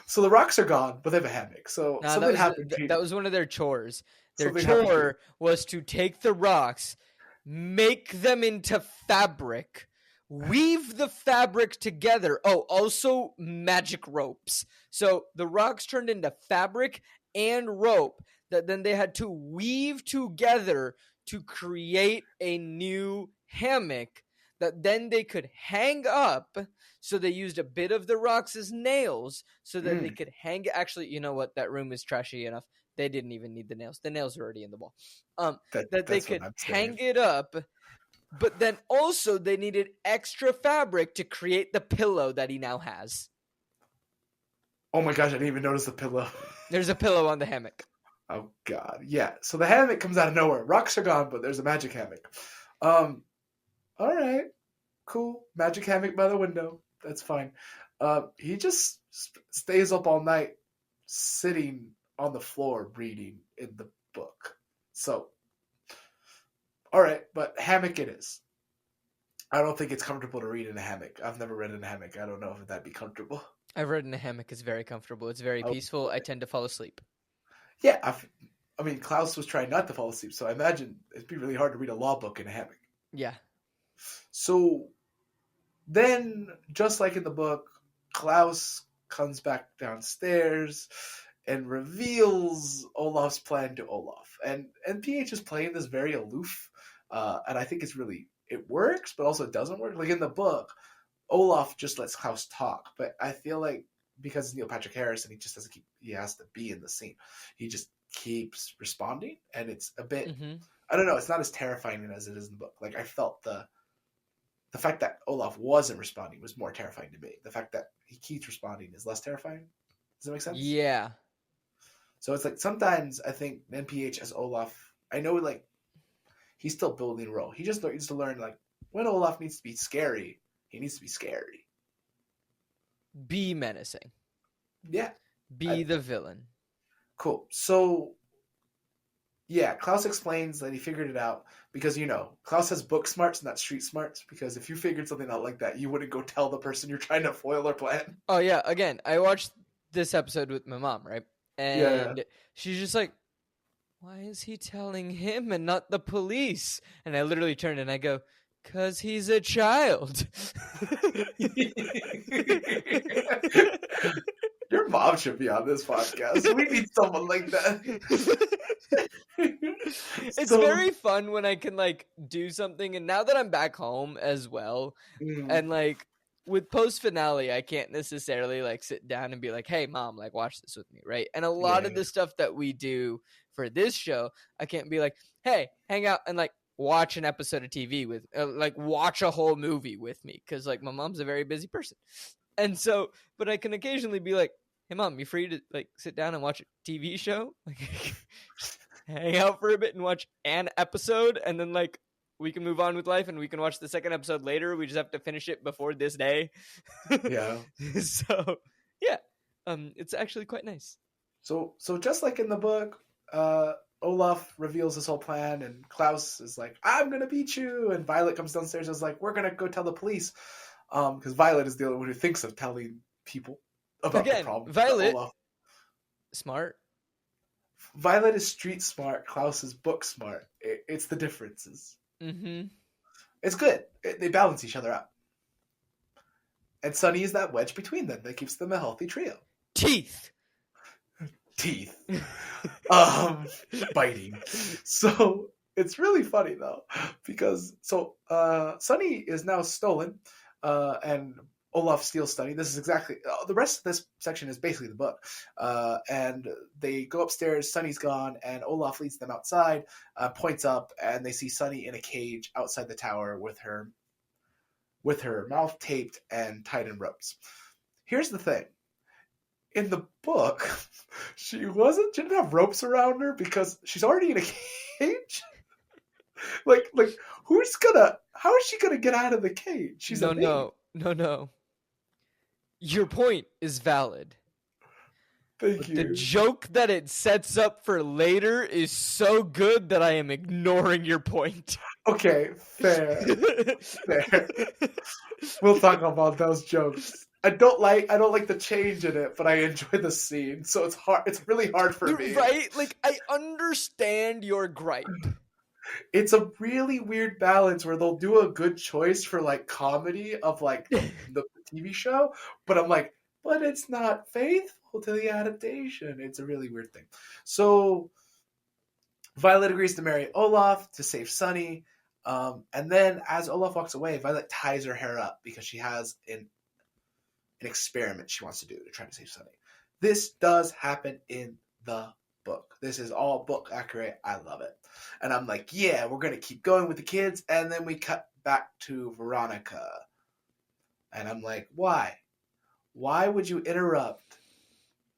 So the rocks are gone, but they have a hammock. So something happened. That was one of their chores. Their chore was to take the rocks, make them into fabric, weave the fabric together. Oh, also magic ropes. So the rocks turned into fabric and rope that then they had to weave together to create a new hammock that then they could hang up. So they used a bit of the rocks as nails so that they could hang. Actually, you know what? That room is trashy enough. They didn't even need the nails. The nails are already in the wall. That they could hang it up. But then also they needed extra fabric to create the pillow that he now has. Oh my gosh, I didn't even notice the pillow. There's a pillow on the hammock. Oh god, yeah. So the hammock comes out of nowhere. Rocks are gone, but there's a magic hammock. All right, cool. Magic hammock by the window. That's fine. He just stays up all night, sitting on the floor reading in the book. So, all right, but hammock it is. I don't think it's comfortable to read in a hammock. I've never read in a hammock. I don't know if that'd be comfortable. I've read in a hammock. It's very comfortable. It's very peaceful. I tend to fall asleep. Yeah, Klaus was trying not to fall asleep, so I imagine it'd be really hard to read a law book in a hammock. Yeah. So then, just like in the book, Klaus comes back downstairs and reveals Olaf's plan to Olaf. And PH is playing this very aloof, and I think it works, but also it doesn't work. Like in the book, Olaf just lets Klaus talk, but I feel like because it's Neil Patrick Harris and he has to be in the scene, he just keeps responding, and it's a bit, I don't know, it's not as terrifying as it is in the book. Like I felt the fact that Olaf wasn't responding was more terrifying to me. The fact that he keeps responding is less terrifying. Does that make sense? Yeah. So it's like sometimes I think NPH as Olaf, I know like he's still building a role. He just needs to learn like when Olaf needs to be scary, he needs to be scary. Be menacing. Yeah. Be the villain. Cool. So yeah, Klaus explains that he figured it out because, Klaus has book smarts, not street smarts, because if you figured something out like that, you wouldn't go tell the person you're trying to foil their plan. Oh, yeah. Again, I watched this episode with my mom, right? And she's just like, why is he telling him and not the police? And I literally turned and I go, because he's a child. Your mom should be on this podcast. We need someone like that. It's very fun when I can do something, and now that I'm back home as well, and with post finale, I can't necessarily sit down and be like, "Hey, mom, watch this with me," right? And a lot of the stuff that we do for this show, I can't be like, "Hey, hang out and watch an episode of TV with, watch a whole movie with me," because my mom's a very busy person, and so, but I can occasionally be like, "Hey, mom, you free to sit down and watch a TV show?" Hang out for a bit and watch an episode, and then we can move on with life and we can watch the second episode later. We just have to finish it before this day. Yeah. So yeah, it's actually quite nice. So just like in the book, Olaf reveals his whole plan, and Klaus is like, "I'm gonna beat you," and Violet comes downstairs and is like, "We're gonna go tell the police," because Violet is the only one who thinks of telling people about the problem. Violet, Olaf. smart. Violet is street smart. Klaus is book smart. It's the differences. Mm-hmm. It's good. They balance each other out. And Sunny is that wedge between them that keeps them a healthy trio. Teeth. Biting. So it's really funny though, because Sunny is now stolen, and Olaf steals Sunny. This is exactly the rest of this section is basically the book, and they go upstairs. Sunny's gone, and Olaf leads them outside, points up, and they see Sunny in a cage outside the tower with her mouth taped and tied in ropes. Here's the thing. In the book, she didn't have ropes around her because she's already in a cage. like how is she gonna get out of the cage? She's no. Your point is valid. Thank you. The joke that it sets up for later is so good that I am ignoring your point. Okay, fair. We'll talk about those jokes. I don't like the change in it, but I enjoy the scene. So it's hard. It's really hard for me. Right? Like, I understand your gripe. It's a really weird balance where they'll do a good choice for like comedy of like the TV show, but I'm like, but it's not faithful to the adaptation. It's a really weird thing. So Violet agrees to marry Olaf to save Sunny. And then as Olaf walks away, Violet ties her hair up because she has an experiment she wants to do to try to save Sunny. This does happen in the book. This is all book accurate. I love it. And I'm like, yeah, we're going to keep going with the kids. And then we cut back to Veronica. And I'm like, why? Why would you interrupt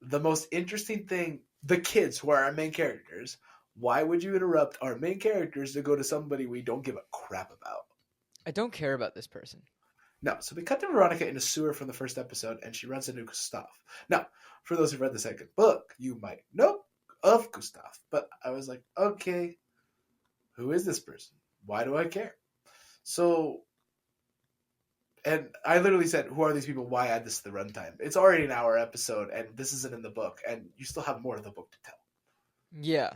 the most interesting thing, the kids who are our main characters? Why would you interrupt our main characters to go to somebody we don't give a crap about? I don't care about this person. No, so we cut to Veronica in a sewer from the first episode, and she runs into Gustav. Now, for those who read the second book, you might know of Gustav, but I was like, okay, who is this person? Why do I care? So, and I literally said, who are these people? Why add this to the runtime? It's already an hour episode, and this isn't in the book, and you still have more of the book to tell. Yeah.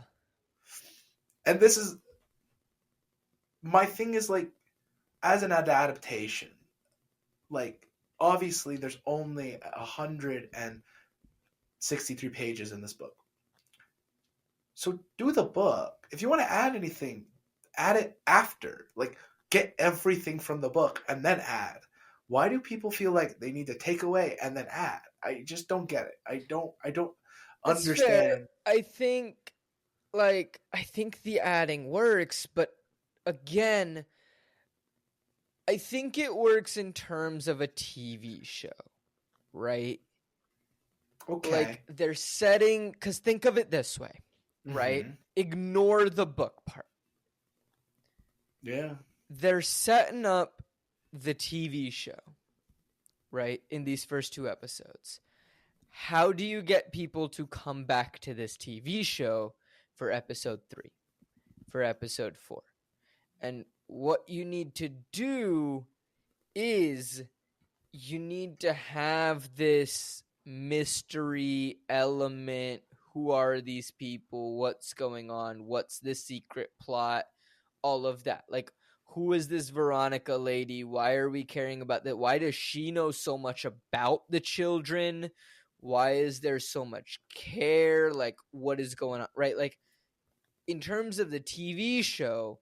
And this is, my thing is like, as an adaptation, like, obviously there's only 163 pages in this book. So do the book. If you want to add anything, add it after. Like, get everything from the book and then add. Why do people feel like they need to take away and then add? I just don't get it. I don't understand. Fair. I think the adding works, but again, I think it works in terms of a TV show, right? Okay. Like, they're setting, because think of it this way, right? Mm-hmm. Ignore the book part. Yeah. They're setting up the TV show, right, in these first two episodes. How do you get people to come back to this TV show for episode 3, for episode 4? And what you need to do is you need to have this mystery element. Who are these people? What's going on? What's the secret plot? All of that. Like, who is this Veronica lady? Why are we caring about that? Why does she know so much about the children? Why is there so much care? Like, what is going on? Right? Like, in terms of the TV show,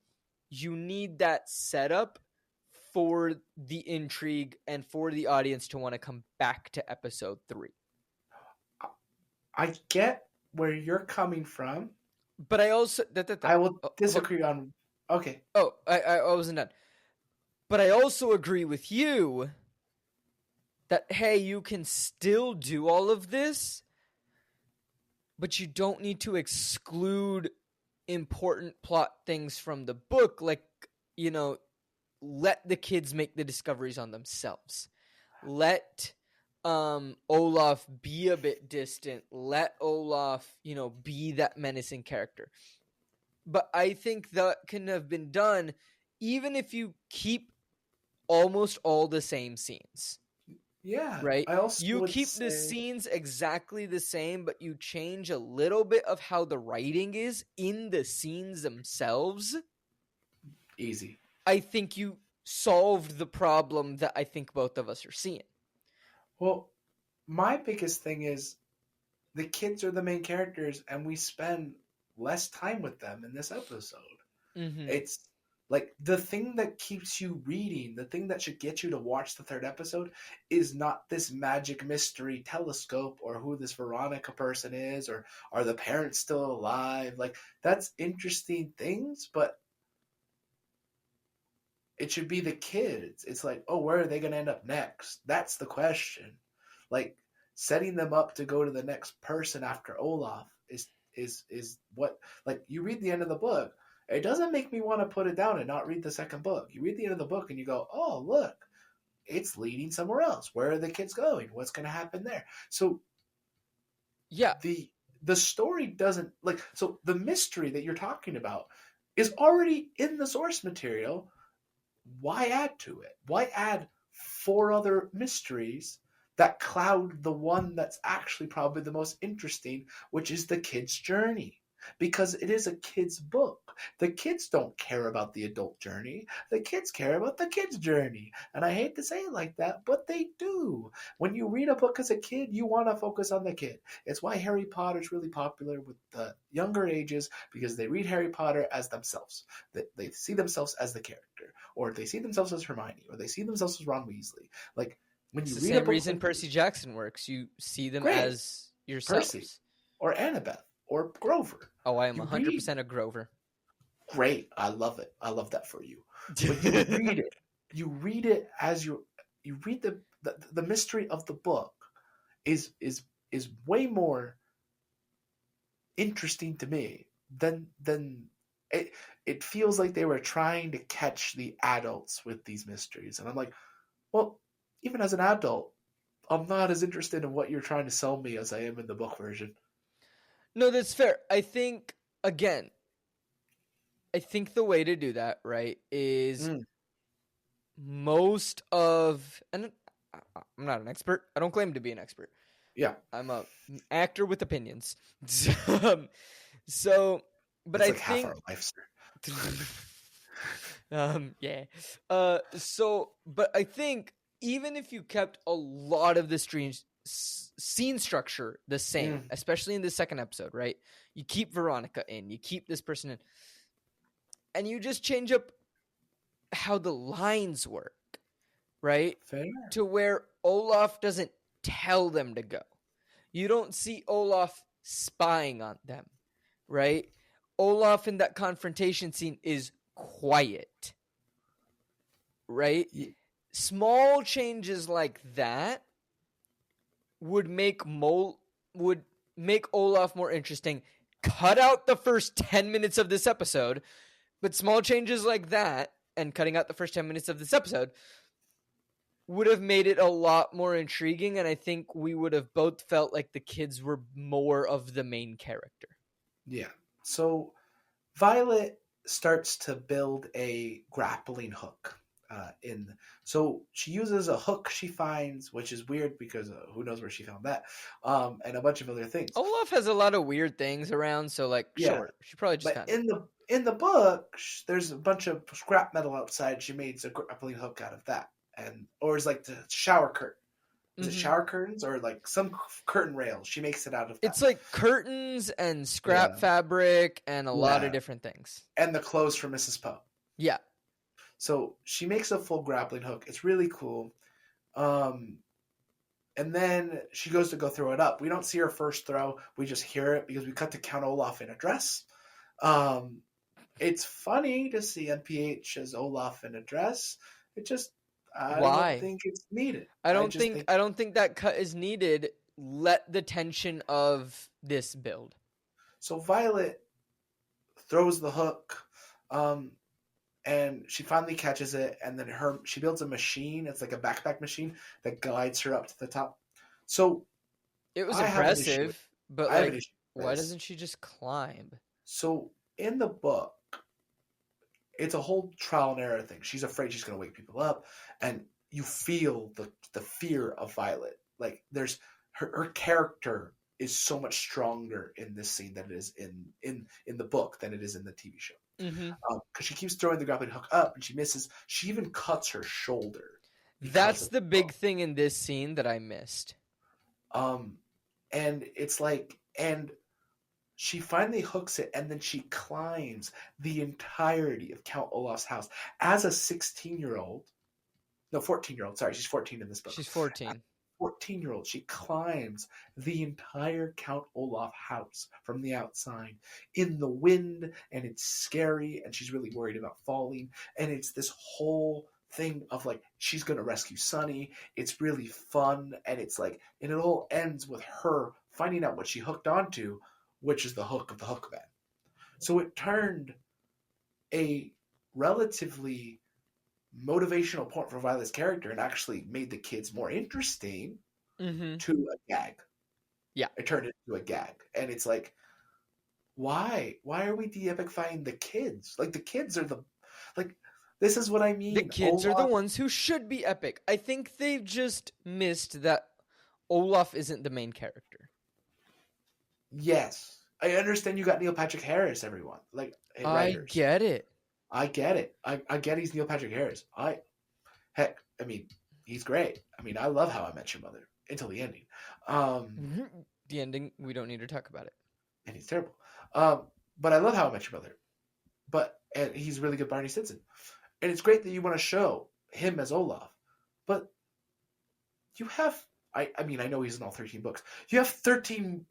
you need that setup for the intrigue and for the audience to want to come back to episode 3. I get where you're coming from. But I also... I will disagree on... Okay. Oh, I wasn't done. But I also agree with you that, hey, you can still do all of this, but you don't need to exclude important plot things from the book. Like, let the kids make the discoveries on themselves. Let Olaf be a bit distant. Let Olaf, be that menacing character. But I think that can have been done even if you keep almost all the same scenes. Yeah, Right? I also You would keep the say scenes exactly the same, but you change a little bit of how the writing is in the scenes themselves. easy. I think you solved the problem that I think both of us are seeing. Well, my biggest thing is the kids are the main characters, and we spend less time with them in this episode. Mm-hmm. It's like the thing that keeps you reading, the thing that should get you to watch the third episode is not this magic mystery telescope or who this Veronica person is or are the parents still alive. Like, that's interesting things, but it should be the kids. It's like, oh, where are they going to end up next? That's the question. Like, setting them up to go to the next person after Olaf is what, like, you read the end of the book. It doesn't make me want to put it down and not read the second book. You read the end of the book and you go, oh, look, it's leading somewhere else. Where are the kids going? What's going to happen there? So Yeah. the story doesn't, like, so the mystery that you're talking about is already in the source material. Why add to it? Why add 4 other mysteries that cloud the one that's actually probably the most interesting, which is the kid's journey? Because it is a kid's book. The kids don't care about the adult journey. The kids care about the kid's journey. And I hate to say it like that, but they do. When you read a book as a kid, you want to focus on the kid. It's why Harry Potter is really popular with the younger ages, because they read Harry Potter as themselves. They see themselves as the character, or they see themselves as Hermione, or they see themselves as Ron Weasley. Like, when It's you the read a same book reason Percy Jackson works. You see them great, as Percy yourselves. or Annabeth or Grover. Oh, I am You read 100% a Grover. great. I love it. I love that for you. But you read it. You read it as you read the mystery of the book is way more interesting to me than it feels like they were trying to catch the adults with these mysteries. And I'm like, well, even as an adult, I'm not as interested in what you're trying to sell me as I am in the book version. No, that's fair. I think, again, the way to do that, right, is most of, and I'm not an expert. I don't claim to be an expert. Yeah. I'm a actor with opinions. So, but That's I like half think, our life, sir. yeah. But I think even if you kept a lot of the scene structure the same, especially in the second episode, right? You keep Veronica in, you keep this person in, and you just change up how the lines work, right? Fair. To where Olaf doesn't tell them to go. You don't see Olaf spying on them, right? Olaf in that confrontation scene is quiet, right? Yeah. Small changes like that would make Olaf more interesting. Cut out the first 10 minutes of this episode, but small changes like that and cutting out the first 10 minutes of this episode would have made it a lot more intriguing, and I think we would have both felt like the kids were more of the main character. Yeah. So Violet starts to build a grappling hook. So she uses a hook she finds, which is weird because who knows where she found that, and a bunch of other things. Olaf has a lot of weird things around, so sure, she probably just but found it. in the book, there's a bunch of scrap metal outside. She makes a grappling hook out of that, or it's like the shower curtain. Is it shower curtains or like some curtain rails? She makes it out of that. It's like curtains and scrap fabric and a lot of different things. And the clothes for Mrs. Poe. Yeah. So she makes a full grappling hook. It's really cool. And then she goes to go throw it up. We don't see her first throw. We just hear it because we cut to Count Olaf in a dress. It's funny to see NPH as Olaf in a dress. It just I don't think it's needed. I don't think that cut is needed. Let the tension of this build. So Violet throws the hook, and and she finally catches it, and then she builds a machine. It's like a backpack machine that guides her up to the top. So It was I have an issue. impressive, but I have an like, issue with why this. doesn't she just climb? So in the book, it's a whole trial and error thing. She's afraid she's going to wake people up, and you feel the fear of Violet. Like there's her character is so much stronger in this scene than it is in the book than it is in the TV show. Mm-hmm. Because she keeps throwing the grappling hook up and she misses. She even cuts her shoulder because That's of the the big hook. thing in this scene that I missed. Um, and it's like, and she finally hooks it, and then she climbs the entirety of Count Olaf's house as a 16-year-old. No, 14-year-old. Sorry, she's 14 in this book. She's 14. 14-year-old, she climbs the entire Count Olaf house from the outside in the wind, and it's scary, and she's really worried about falling. And it's this whole thing of like she's gonna rescue Sunny. It's really fun, and it's like, and it all ends with her finding out what she hooked onto, which is the hook of the Hookman. So it turned a relatively motivational point for Violet's character and actually made the kids more interesting Mm-hmm. to a gag. Yeah. It turned it into a gag. And it's like, why? Why are we de-epifying the kids? Like the kids are like this is what I The mean. kids are the ones who should be epic. I think they've just missed that Olaf isn't the main character. Yes. I understand you got Neil Patrick Harris, everyone. Like writers. I get it. I get it. I get he's Neil Patrick Harris. Heck, I mean, he's great. I mean, I love How I Met Your Mother until the ending. The ending, we don't need to talk about it. And he's terrible. But I love How I Met Your Mother. And he's really good Barney Stinson. And it's great that you want to show him as Olaf. But you have, I mean, I know he's in all 13 books. You have 13,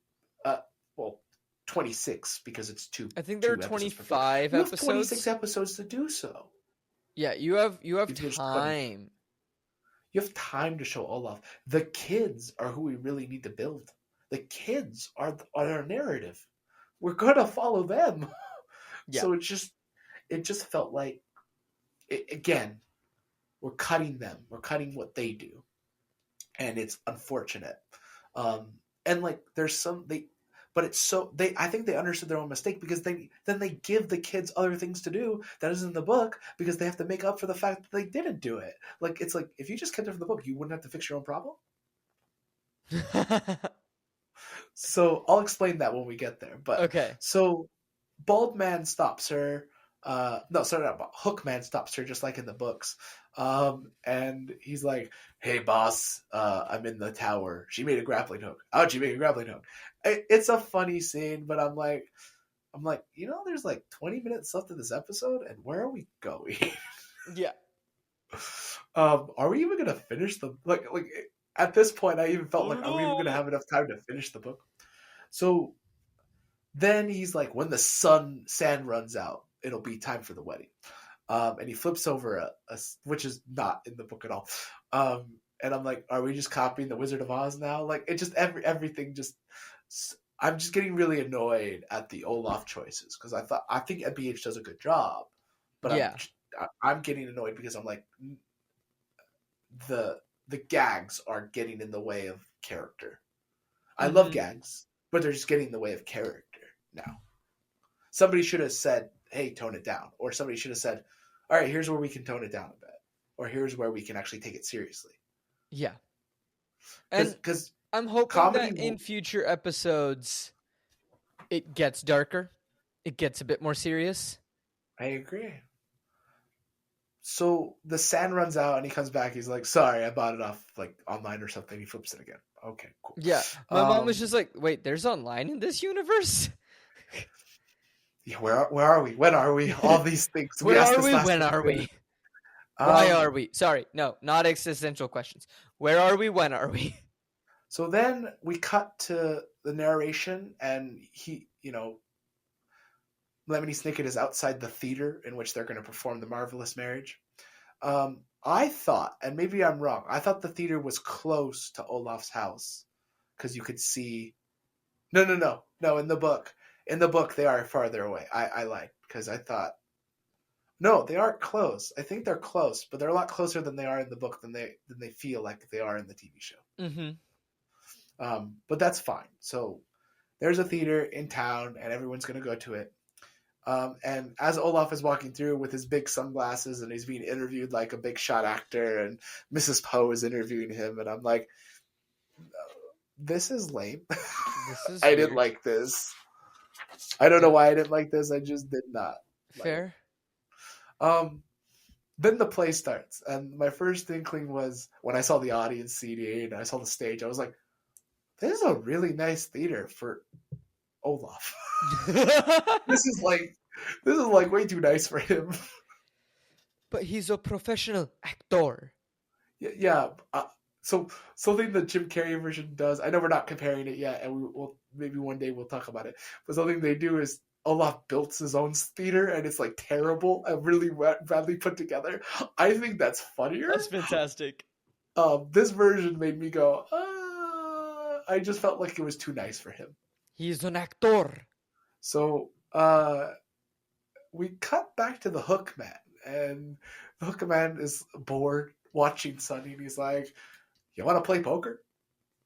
26 because it's two. I think there are 25 episodes. You have 26 episodes to do so. Yeah, you have There's time. You have time to show Olaf. The kids are who we really need to build. The kids are our narrative. We're gonna follow them. Yeah. So it just felt like, again, we're cutting them. We're cutting what they do, and it's unfortunate. And like there's but it's so I think they understood their own mistake because they give the kids other things to do that isn't in the book because they have to make up for the fact that they didn't do it. Like it's like if you just kept it from the book, you wouldn't have to fix your own problem. So I'll explain that when we get there. But okay. So Bald Man stops her. No, sorry, not Bald. Hookman stops her just like in the books. And he's like, "Hey, boss, I'm in the tower. She made a grappling hook. How'd she make a grappling hook?" It's a funny scene, but I'm like, there's like 20 minutes left of this episode, and where are we going? Yeah. Are we even gonna finish the like at this point? I even felt are we even gonna have enough time to finish the book? So then he's like, when the sand runs out, it'll be time for the wedding. And he flips over which is not in the book at all. And I'm like, are we just copying the Wizard of Oz now? Like it just everything just. I'm just getting really annoyed at the Olaf choices because I think MPH does a good job, but yeah. I'm getting annoyed because I'm like the gags are getting in the way of character. I love gags, but they're just getting in the way of character now. Somebody should have said, "Hey, tone it down," or somebody should have said, "All right, here's where we can tone it down a bit," or "Here's where we can actually take it seriously." Yeah, and because I'm hoping that in future episodes it gets darker, it gets a bit more serious. I agree. So the sand runs out and he comes back. He's like, "Sorry, I bought it off like online or something." He flips it again. Okay, cool. Yeah, my mom was just like, "Wait, there's online in this universe?" Yeah, where are we? When are we? All these things. Where are we? When are we? Why are we? Sorry, no, not existential questions. Where are we? When are we? So then we cut to the narration, and Lemony Snicket is outside the theater in which they're going to perform The Marvelous Marriage. I thought, and maybe I'm wrong, I thought the theater was close to Olaf's house because you could see. No. In the book they are farther away. I lied because I thought. No, they aren't close. I think they're close, but they're a lot closer than they are in the book than they feel like they are in the TV show. Mm-hmm. But that's fine. So there's a theater in town, and everyone's going to go to it. And as Olaf is walking through with his big sunglasses and he's being interviewed like a big shot actor, and Mrs. Poe is interviewing him, and I'm like, this is lame. This is I weird. didn't like this. I don't know why I didn't like this. I just did not. Fair. Then the play starts, and my first inkling was when I saw the audience seating and I saw the stage, I was like, this is a really nice theater for Olaf. This is like way too nice for him. But he's a professional actor. Yeah. So something the Jim Carrey version does. I know we're not comparing it yet, and we will maybe one day we'll talk about it. But something they do is Olaf built his own theater, and it's like terrible and really badly put together. I think that's funnier. That's fantastic. This version made me go, I just felt like it was too nice for him. He's an actor. So we cut back to the Hook Man, and the Hook Man is bored watching Sunny, and he's like, you want to play poker?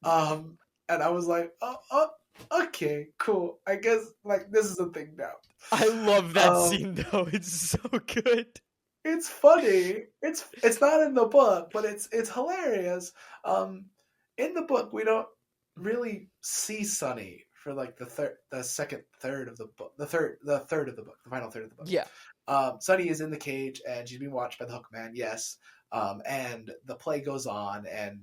And I was like, oh, okay, cool. I guess like this is a thing now. I love that scene though. It's so good. It's funny. It's not in the book, but it's hilarious. In the book, we don't really see Sunny for like the final third of the book, Yeah. Sunny is in the cage and she's being watched by the Hook Man. Yes. And the play goes on, and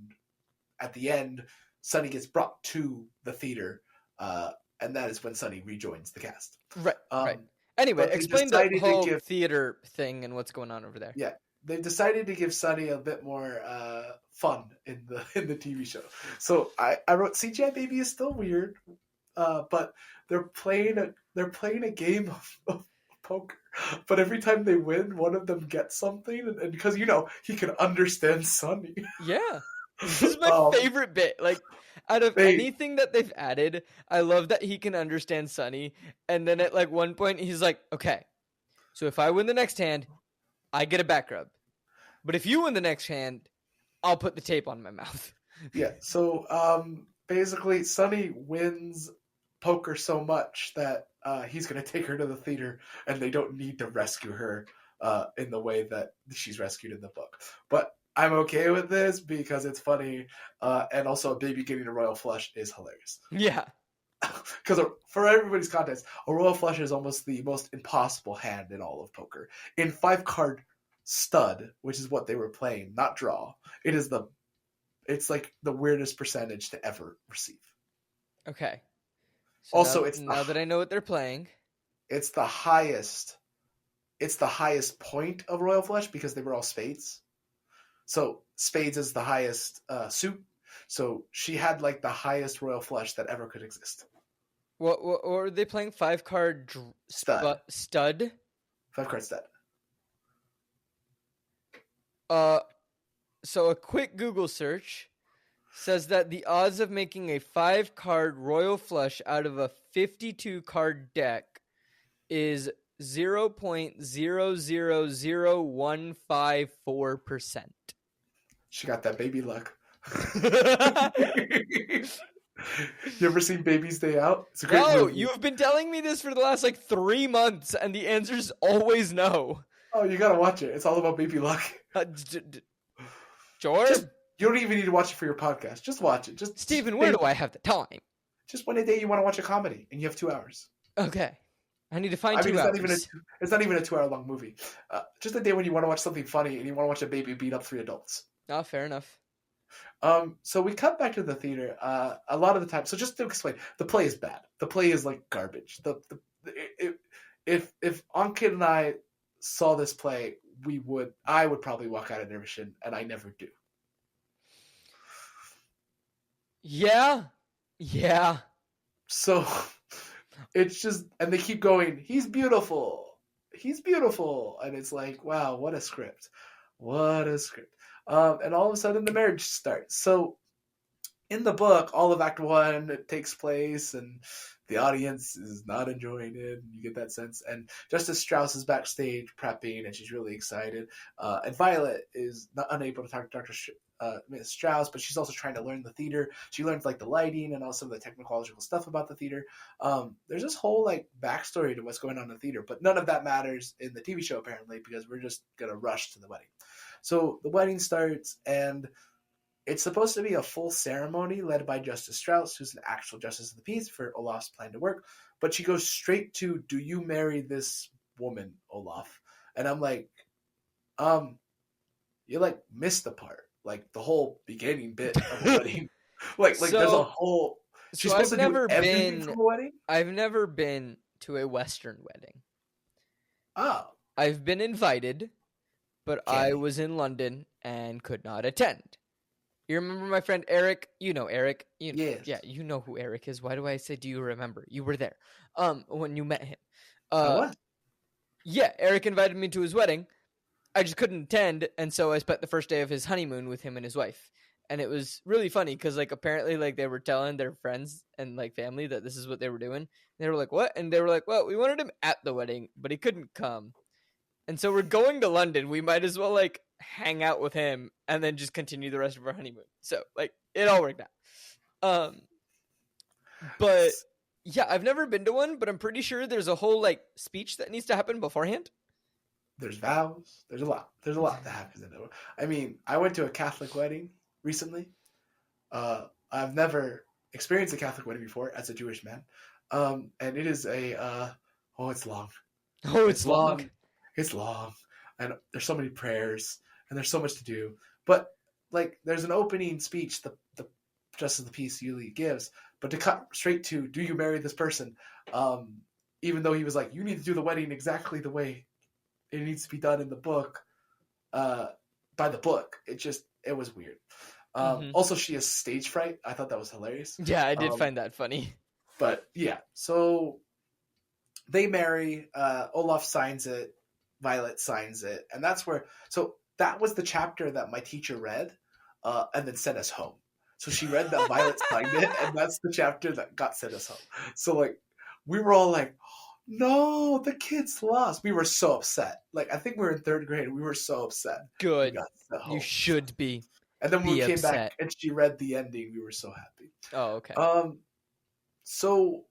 at the end, Sunny gets brought to the theater, and that is when Sunny rejoins the cast. Right. Right. Anyway, explain the whole theater thing and what's going on over there. Yeah, they've decided to give Sunny a bit more fun in the TV show. So I wrote CGI Baby is still weird, but they're playing a game of poker. But every time they win, one of them gets something, and because he can understand Sunny. Yeah, this is my favorite bit. Like, out of anything that they've added, I love that he can understand Sunny. And then at like one point, he's like, "Okay, so if I win the next hand, I get a back rub. But if you win the next hand, I'll put the tape on my mouth." Yeah. So basically, Sunny wins poker so much that he's going to take her to the theater, and they don't need to rescue her in the way that she's rescued in the book. But I'm okay with this because it's funny, and also a baby getting a royal flush is hilarious. Yeah. Because for everybody's context, a royal flush is almost the most impossible hand in all of poker. In 5-card stud, which is what they were playing, not draw, it's like the weirdest percentage to ever receive. Okay. So also, now that I know what they're playing, it's the highest point of royal flush because they were all spades. So spades is the highest suit. So she had like the highest royal flush that ever could exist. What were they playing? 5-card stud. Stud. 5-card stud. So a quick Google search says that the odds of making a 5-card royal flush out of a 52-card deck is 0.000154%. She got that baby luck. You ever seen Baby's Day Out? It's a great movie. You've been telling me this for the last 3 months, and the answer is always no. Oh, you gotta watch it. It's all about baby luck. George? You don't even need to watch it for your podcast. Just watch it. Stephen, where do I have the time? Just one day you want to watch a comedy, and you have 2 hours. Okay. I need to find 2 hours. It's not even a 2-hour-long movie. Just a day when you want to watch something funny, and you want to watch a baby beat up 3 adults. Oh, fair enough. So we cut back to the theater. A lot of the time, so just to explain, the play is bad. The play is like garbage. If Ankit and I saw this play, I would probably walk out of intermission, and I never do. Yeah. So it's just, and they keep going, he's beautiful, and it's like, wow, what a script. And all of a sudden the marriage starts. So in the book, all of Act 1 takes place, and the audience is not enjoying it. You get that sense. And Justice Strauss is backstage prepping, and she's really excited. And Violet is not unable to talk to Miss Strauss, but she's also trying to learn the theater. She learns like the lighting and also the technological stuff about the theater. There's this whole like backstory to what's going on in the theater, but none of that matters in the TV show apparently because we're just gonna rush to the wedding. So the wedding starts, and it's supposed to be a full ceremony led by Justice Strauss, who's an actual justice of the peace for Olaf's plan to work. But she goes straight to, "Do you marry this woman, Olaf?" And I'm like, you like missed the part, like the whole beginning bit of a wedding. like there's a whole. She's supposed to do everything from a wedding. I've never been to a Western wedding. Oh, I've been invited, but I was in London and could not attend. You remember my friend Eric? You know Eric. Yes. Yeah, you know who Eric is. Why do I say do you remember? You were there. When you met him. I was. Yeah, Eric invited me to his wedding. I just couldn't attend, and so I spent the first day of his honeymoon with him and his wife. And it was really funny because like apparently like they were telling their friends and like family that this is what they were doing. They were like, "What?" And they were like, "Well, we wanted him at the wedding, but he couldn't come. And so we're going to London. We might as well like hang out with him and then just continue the rest of our honeymoon." So like it all worked out. But yeah, I've never been to one, but I'm pretty sure there's a whole like speech that needs to happen beforehand. There's vows. There's a lot. There's a lot that happens in it. I mean, I went to a Catholic wedding recently. I've never experienced a Catholic wedding before as a Jewish man. And it is it's long. Oh, it's long. It's long, and there's so many prayers, and there's so much to do. But like, there's an opening speech the Justice of the Peace usually gives, but to cut straight to, "Do you marry this person?" Even though he was like, "You need to do the wedding exactly the way it needs to be done in the book, by the book." It was weird. Also, she has stage fright. I thought that was hilarious. Yeah, I did find that funny. But yeah, so they marry. Olaf signs it. Violet signs it, and that's where. So that was the chapter that my teacher read, and then sent us home. So she read that Violet signed it, and that's the chapter that got sent us home. So like, we were all like, "No, the kids lost." We were so upset. Like, I think we were in third grade. We were so upset. Good. You should be. And then when we came back and she read the ending, we were so happy. Oh, okay. So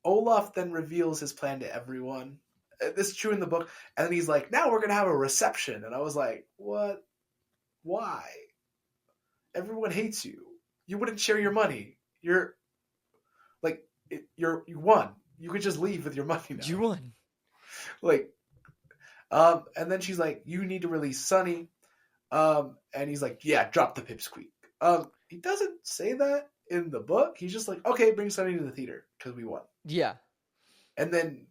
Olaf then reveals his plan to everyone. This is true in the book. And then he's like, "Now we're going to have a reception." And I was like, what? Why? Everyone hates you. You wouldn't share your money. You won. You could just leave with your money now. You won. Like, and then she's like, "You need to release Sunny." And he's like, "Yeah, drop the pipsqueak." He doesn't say that in the book. He's just like, "Okay, bring Sunny to the theater because we won." Yeah. And then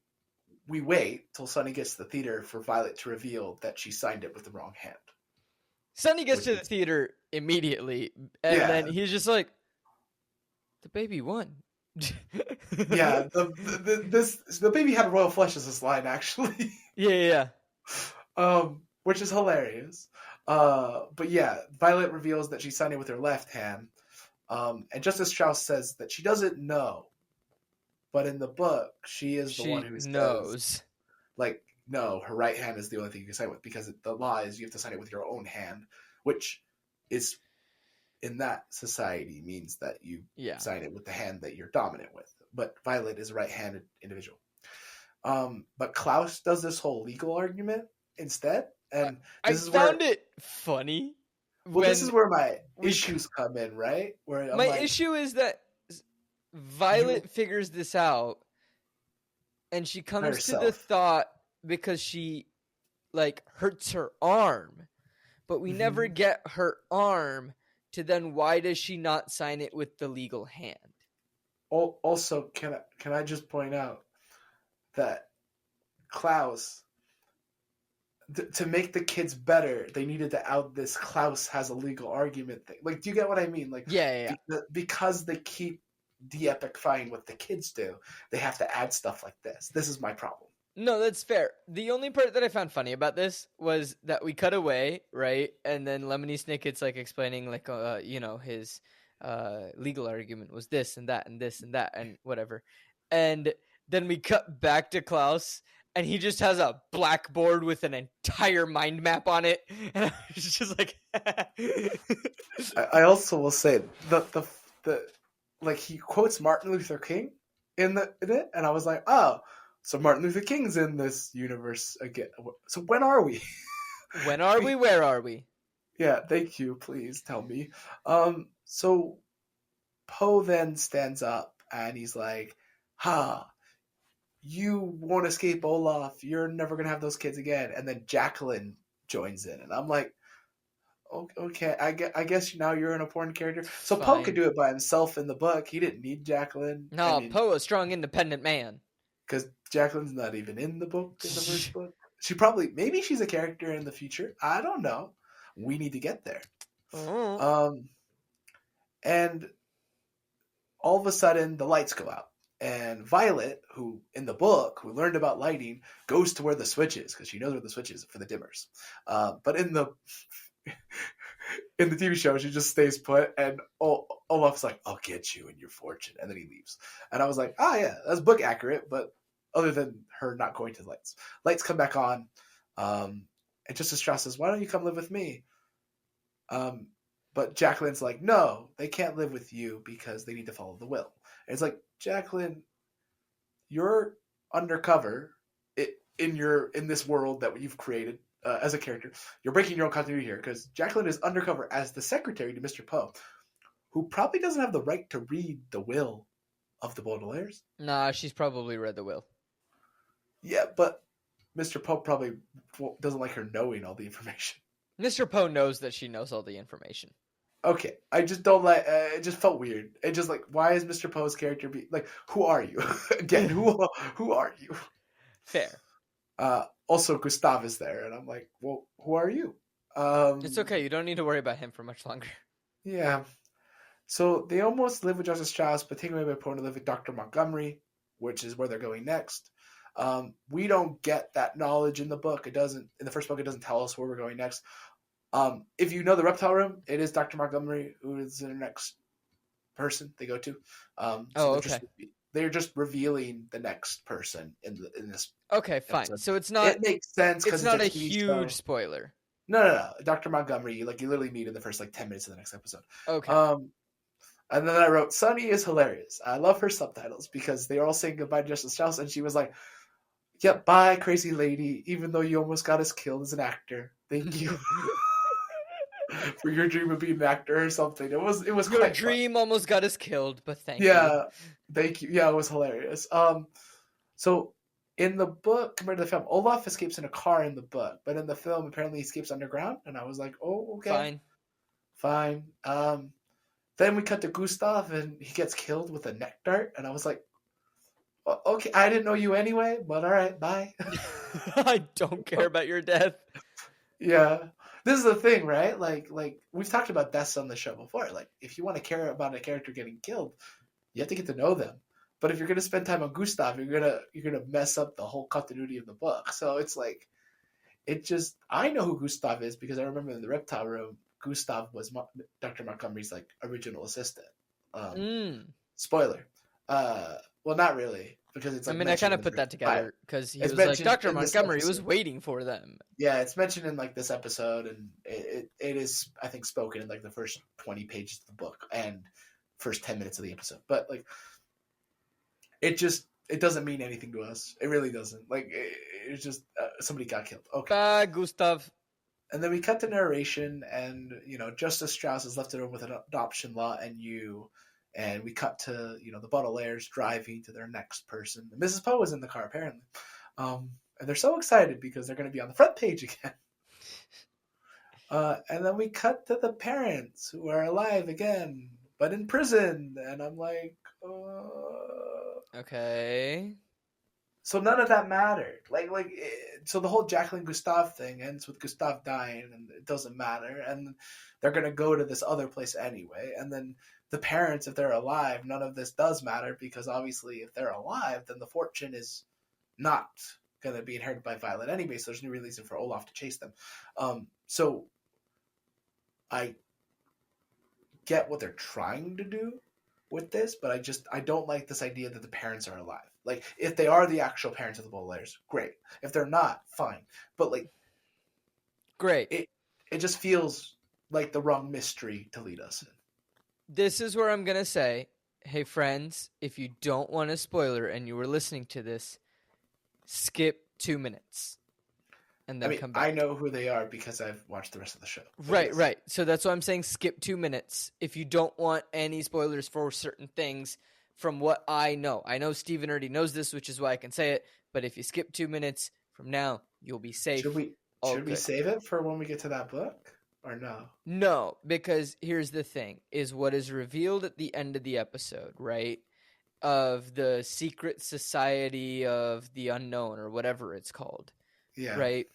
we wait till Sunny gets to the theater for Violet to reveal that she signed it with the wrong hand. Sunny gets to the theater immediately, and then he's just like, "The baby won." Yeah, the baby had royal flush as this line, actually. Yeah. Which is hilarious. But yeah, Violet reveals that she signed it with her left hand. And Justice Strauss says that she doesn't know. But in the book, she is the one who knows. Like, no, her right hand is the only thing you can sign with, because the law is you have to sign it with your own hand, which is, in that society, means that you sign it with the hand that you're dominant with. But Violet is a right-handed individual. But Klaus does this whole legal argument instead. And I found it funny. Well, this is where my issues come in, right? Where my issue is that Violet figures this out, and she comes to the thought because she like hurts her arm, but we never get her arm to then why does she not sign it with the legal hand? Also, can I just point out that Klaus, to make the kids better, they needed to out this Klaus has a legal argument thing. Like, do you get what I mean? Like, yeah. Because they keep de-epifying what the kids do, they have to add stuff like this. This is my problem. No, that's fair. The only part that I found funny about this was that we cut away, right? And then Lemony Snicket's like explaining like, his legal argument was this and that and this and that and whatever. And then we cut back to Klaus, and he just has a blackboard with an entire mind map on it, and I was just like, I also will say the like he quotes Martin Luther King in it, and I was like, oh, so Martin Luther King's in this universe again. So when are we? when are we? Where are we? Yeah, thank you. Please tell me. So Poe then stands up and he's like, "Ha, you won't escape Olaf. You're never gonna have those kids again." And then Jacqueline joins in, and I'm like, "Okay, I guess now you're an important character." So Poe could Fine. do it by himself in the book. He didn't need Jacqueline. No, Poe, a strong, independent man. Because Jacqueline's not even in the book in the first book. Maybe she's a character in the future. I don't know. We need to get there. Oh. And all of a sudden, the lights go out. And Violet, who in the book, who learned about lighting, goes to where the switch is because she knows where the switch is for the dimmers. But in the in the TV show, she just stays put, and Olaf's like, "I'll get you and your fortune," and then he leaves. And I was like, "Ah, yeah, that's book accurate." But other than her not going to the lights come back on, and Justice Strauss says, "Why don't you come live with me?" But Jacqueline's like, "No, they can't live with you because they need to follow the will." And it's like, Jacqueline, you're undercover in this world that you've created as a character. You're breaking your own continuity here because Jacqueline is undercover as the secretary to Mr. Poe, who probably doesn't have the right to read the will of the Baudelaires. Nah, she's probably read the will. Yeah, but Mr. Poe probably doesn't like her knowing all the information. Mr. Poe knows that she knows all the information. Okay, I just don't like. It just felt weird. It just like, why is Mr. Poe's character be like? Who are you? Again, who are you? Fair. Also, Gustav is there, and I'm like, well, who are you? It's okay. You don't need to worry about him for much longer. Yeah. So they almost live with Justice Strauss, but taken away by Poe to live with Dr. Montgomery, which is where they're going next. We don't get that knowledge in the book. It doesn't. In the first book, it doesn't tell us where we're going next. If you know the Reptile Room, it is Dr. Montgomery who is the next person they go to. Okay. They're just revealing the next person in this. Okay, fine. episode. So it's not. It makes sense because It's not a TV huge show. spoiler. No. Dr. Montgomery, you literally meet in the first 10 minutes of the next episode. Okay. And then I wrote, Sunny is hilarious. I love her subtitles because they are all saying goodbye to Justice Strauss, and she was like, "Yep, bye, crazy lady. Even though you almost got us killed as an actor, thank you." For your dream of being an actor or something. It was Your quite dream fun. almost got us killed, but thank you. Yeah, thank you. Yeah, it was hilarious. So in the book compared to the film, Olaf escapes in a car in the book, but in the film apparently he escapes underground, and I was like, oh, okay, fine. Then we cut to Gustav, and he gets killed with a neck dart, and I was like, okay, I didn't know you anyway, but all right, bye. I don't care about your death. Yeah. This is the thing, right? Like we've talked about deaths on the show before. Like, if you want to care about a character getting killed, you have to get to know them. But if you're gonna spend time on Gustav, you're gonna mess up the whole continuity of the book. So it's like, I know who Gustav is because I remember in the Reptile Room, Gustav was Dr. Montgomery's original assistant. Spoiler. Well, not really. Because it's I mean, I kind of put that together because he was like, Dr. Montgomery was waiting for them. Yeah, it's mentioned in this episode, and it is, I think, spoken in the first 20 pages of the book and first 10 minutes of the episode. But it doesn't mean anything to us. It really doesn't. It's just somebody got killed. Okay. Bye, Gustav. And then we cut the narration, and Justice Strauss is left over with an adoption law and we cut to, the Baudelaires driving to their next person. And Mrs. Poe is in the car, apparently. And they're so excited because they're going to be on the front page again. And then we cut to the parents who are alive again, but in prison. And I'm like, okay. So none of that mattered. So the whole Jacqueline Gustav thing ends with Gustav dying, and it doesn't matter. And they're going to go to this other place anyway. And then the parents, if they're alive, none of this does matter because obviously if they're alive, then the fortune is not going to be inherited by Violet anyway, so there's no reason for Olaf to chase them. So I get what they're trying to do with this, but I don't like this idea that the parents are alive. Like, if they are the actual parents of the Bowlers, great. If they're not, fine. But like, Great. It just feels like the wrong mystery to lead us in. This is where I'm going to say, hey, friends, if you don't want a spoiler and you were listening to this, skip 2 minutes and then come back. I know who they are because I've watched the rest of the show. Right. So that's why I'm saying skip 2 minutes if you don't want any spoilers for certain things from what I know. I know Steven already knows this, which is why I can say it. But if you skip 2 minutes from now, you'll be safe. Should we save it for when we get to that book? Or no? No, because here's the thing, is what is revealed at the end of the episode, right? Of the secret society of the unknown or whatever it's called. Yeah. Right?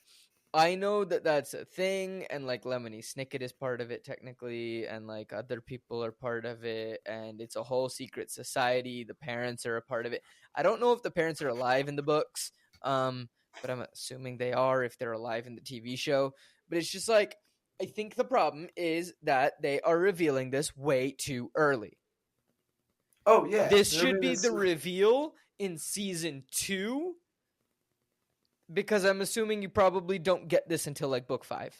I know that that's a thing, and like Lemony Snicket is part of it technically, and like other people are part of it, and it's a whole secret society. The parents are a part of it. I don't know if the parents are alive in the books, but I'm assuming they are if they're alive in the TV show. But it's just like, I think the problem is that they are revealing this way too early. Oh, yeah. This should be the reveal in season 2, because I'm assuming you probably don't get this until like book 5.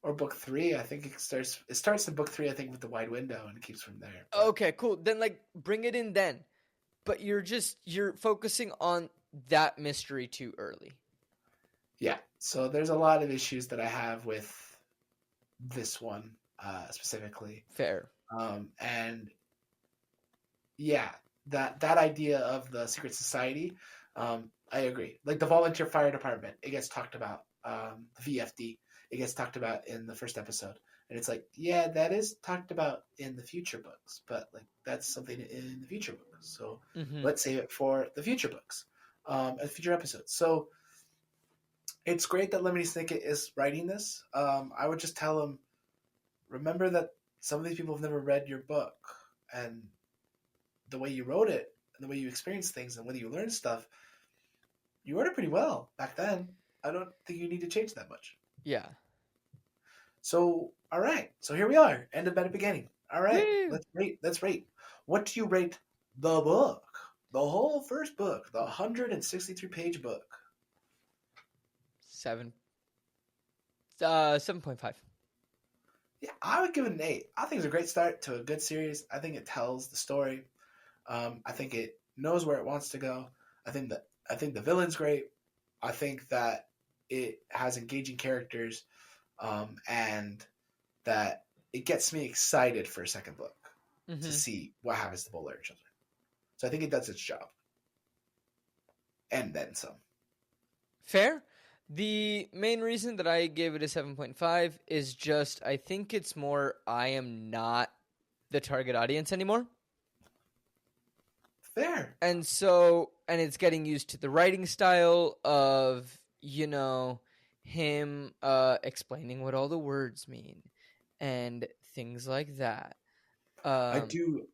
Or book 3. I think it starts in book 3, I think, with the wide window, and it keeps from there. Okay, cool. Then like bring it in then. But you're focusing on that mystery too early. Yeah, so there's a lot of issues that I have with this one specifically. Fair. And yeah, that idea of the secret society, I agree. Like the volunteer fire department, it gets talked about. The VFD, it gets talked about in the first episode, and it's like, yeah, that is talked about in the future books, but like that's something in the future books. So let's save it for the future books, and future episodes. So. It's great that Lemony Snicket is writing this. I would just tell him, remember that some of these people have never read your book, and the way you wrote it, and the way you experienced things, and the way you learned stuff, you wrote it pretty well back then. I don't think you need to change that much. Yeah. So, all right. So here we are. End of better beginning. All right. Woo! Let's rate. What do you rate the book? The whole first book, the 163-page book. 7.5. Yeah, I would give it an 8. I think it's a great start to a good series. I think it tells the story. I think it knows where it wants to go. I think the villain's great. I think that it has engaging characters, and that it gets me excited for a second book to see what happens to the Bowler children. So I think it does its job, and then some. Fair. The main reason that I gave it a 7.5 is just I think it's more I am not the target audience anymore. Fair. And it's getting used to the writing style of, him explaining what all the words mean and things like that. I do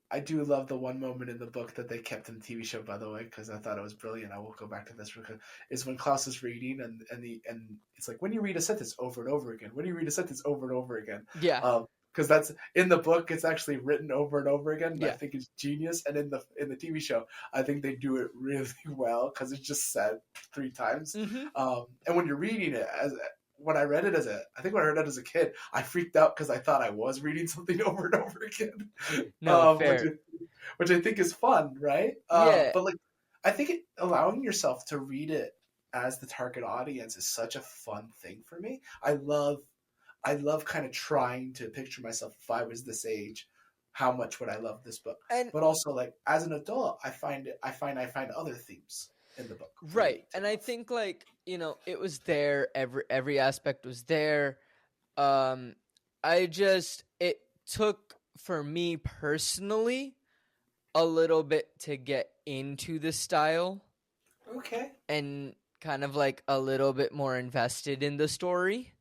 love the one moment in the book that they kept in the TV show, by the way, because I thought it was brilliant. I will go back to this because is when Klaus is reading and it's like, when you read a sentence over and over again, when you read a sentence over and over again. Yeah. Because that's in the book, it's actually written over and over again. Yeah. I think it's genius, and in the TV show, I think they do it really well because it's just said 3 times. And when you're reading it when I read it I think when I read it as a kid, I freaked out because I thought I was reading something over and over again. Fair. Which I think is fun, right? Yeah. But like, I think allowing yourself to read it as the target audience is such a fun thing for me. I love kind of trying to picture myself if I was this age, how much would I love this book? But also, like, as an adult, I find other themes in the book. Right. And I think like, it was there, every aspect was there. It took for me personally a little bit to get into the style. Okay. And kind of like a little bit more invested in the story.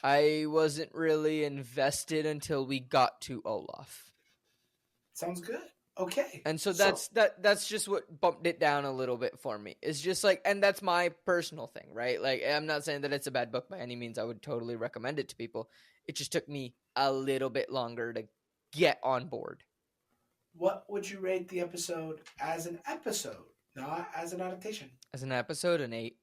I wasn't really invested until we got to Olaf. Sounds good. Okay. And so that's just what bumped it down a little bit for me. It's just like, and that's my personal thing, right? Like, I'm not saying that it's a bad book by any means. I would totally recommend it to people. It just took me a little bit longer to get on board. What would you rate the episode as an episode, not as an adaptation? As an episode, an 8.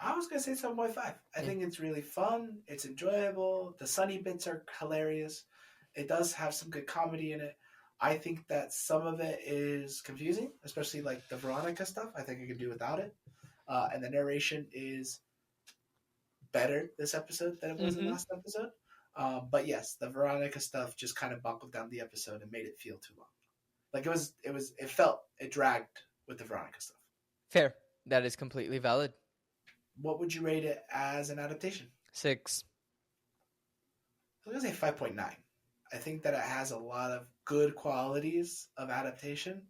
I was going to say 7.5. I think it's really fun. It's enjoyable. The sunny bits are hilarious. It does have some good comedy in it. I think that some of it is confusing, especially like the Veronica stuff. I think I could do without it. And the narration is better this episode than it was in the last episode. But yes, the Veronica stuff just kind of buckled down the episode and made it feel too long. Like it dragged with the Veronica stuff. Fair. That is completely valid. What would you rate it as an adaptation? 6. I was going to say 5.9. I think that it has a lot of good qualities of adaptation,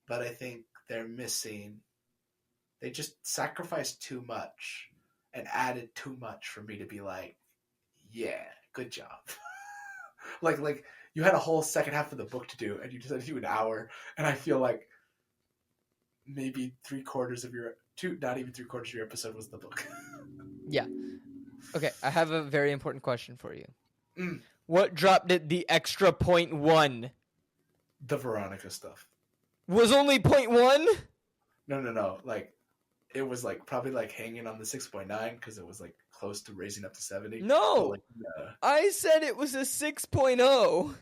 but I think they just sacrificed too much and added too much for me to be like, yeah, good job. like you had a whole second half of the book to do, and you just had to do an hour, and I feel like maybe not even 3/4 of your episode was the book. Yeah. Okay, I have a very important question for you. What dropped it the extra 0.1? The Veronica stuff. Was only 0.1? No. Like, it was like probably like hanging on the 6.9 because it was like close to raising up to 70. No. Like, I said it was a 6.0.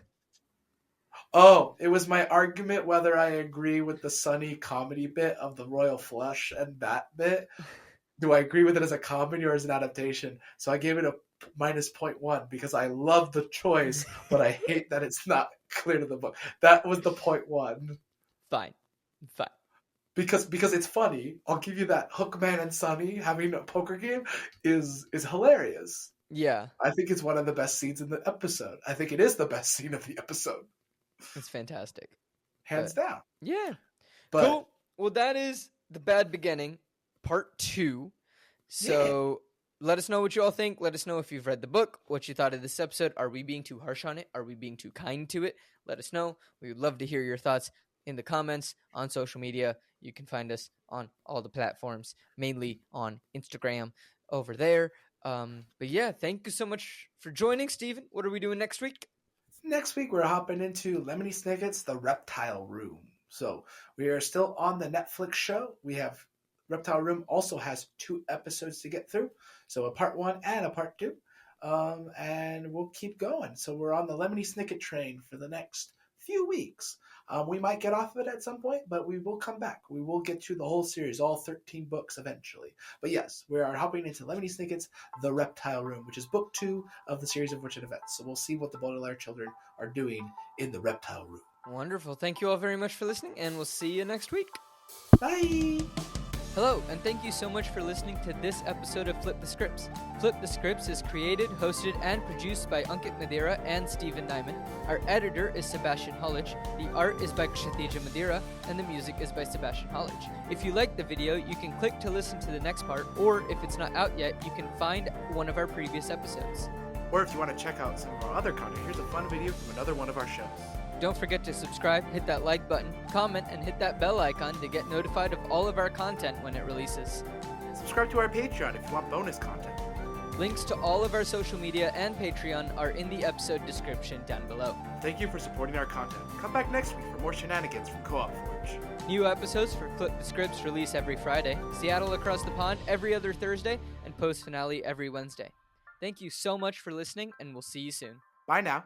Oh, it was my argument whether I agree with the sunny comedy bit of the royal flush and that bit. Do I agree with it as a comedy or as an adaptation? So I gave it a minus 0.1 because I love the choice, but I hate that it's not clear to the book. That was the 0.1. Fine. Because it's funny. I'll give you that. Hookman and Sunny having a poker game is hilarious. Yeah. I think it's one of the best scenes in the episode. I think it is the best scene of the episode. It's fantastic. Hands down. Yeah. But, cool. Well, that is The Bad Beginning, Part 2. So let us know what you all think. Let us know if you've read the book, what you thought of this episode. Are we being too harsh on it? Are we being too kind to it? Let us know. We would love to hear your thoughts in the comments on social media. You can find us on all the platforms, mainly on Instagram over there. But yeah, thank you so much for joining, Stephen. What are we doing next week? Next week, we're hopping into Lemony Snicket's The Reptile Room. So we are still on the Netflix show. We have Reptile Room also has 2 episodes to get through. So a part 1 and a part 2. And we'll keep going. So we're on the Lemony Snicket train for the next few weeks. We might get off of it at some point, but we will come back. We will get through the whole series, all 13 books eventually. But yes, we are hopping into Lemony Snicket's The Reptile Room, which is book 2 of the series of Witched Events. So we'll see what the Baudelaire children are doing in The Reptile Room. Wonderful. Thank you all very much for listening, and we'll see you next week. Bye! Hello, and thank you so much for listening to this episode of Flip the Scripts. Flip the Scripts is created, hosted, and produced by Ankit Madhira and Stephen Nieman. Our editor is Sebastien Hollich. The art is by Kshitija Madhira, and the music is by Sebastien Hollich. If you like the video, you can click to listen to the next part, or if it's not out yet, you can find one of our previous episodes. Or if you want to check out some of our other content, here's a fun video from another one of our shows. Don't forget to subscribe, hit that like button, comment, and hit that bell icon to get notified of all of our content when it releases. Subscribe to our Patreon if you want bonus content. Links to all of our social media and Patreon are in the episode description down below. Thank you for supporting our content. Come back next week for more shenanigans from Co-op Forge. New episodes for Flip the Scripts release every Friday, Seattle Across the Pond every other Thursday, and post finale every Wednesday. Thank you so much for listening, and we'll see you soon. Bye now.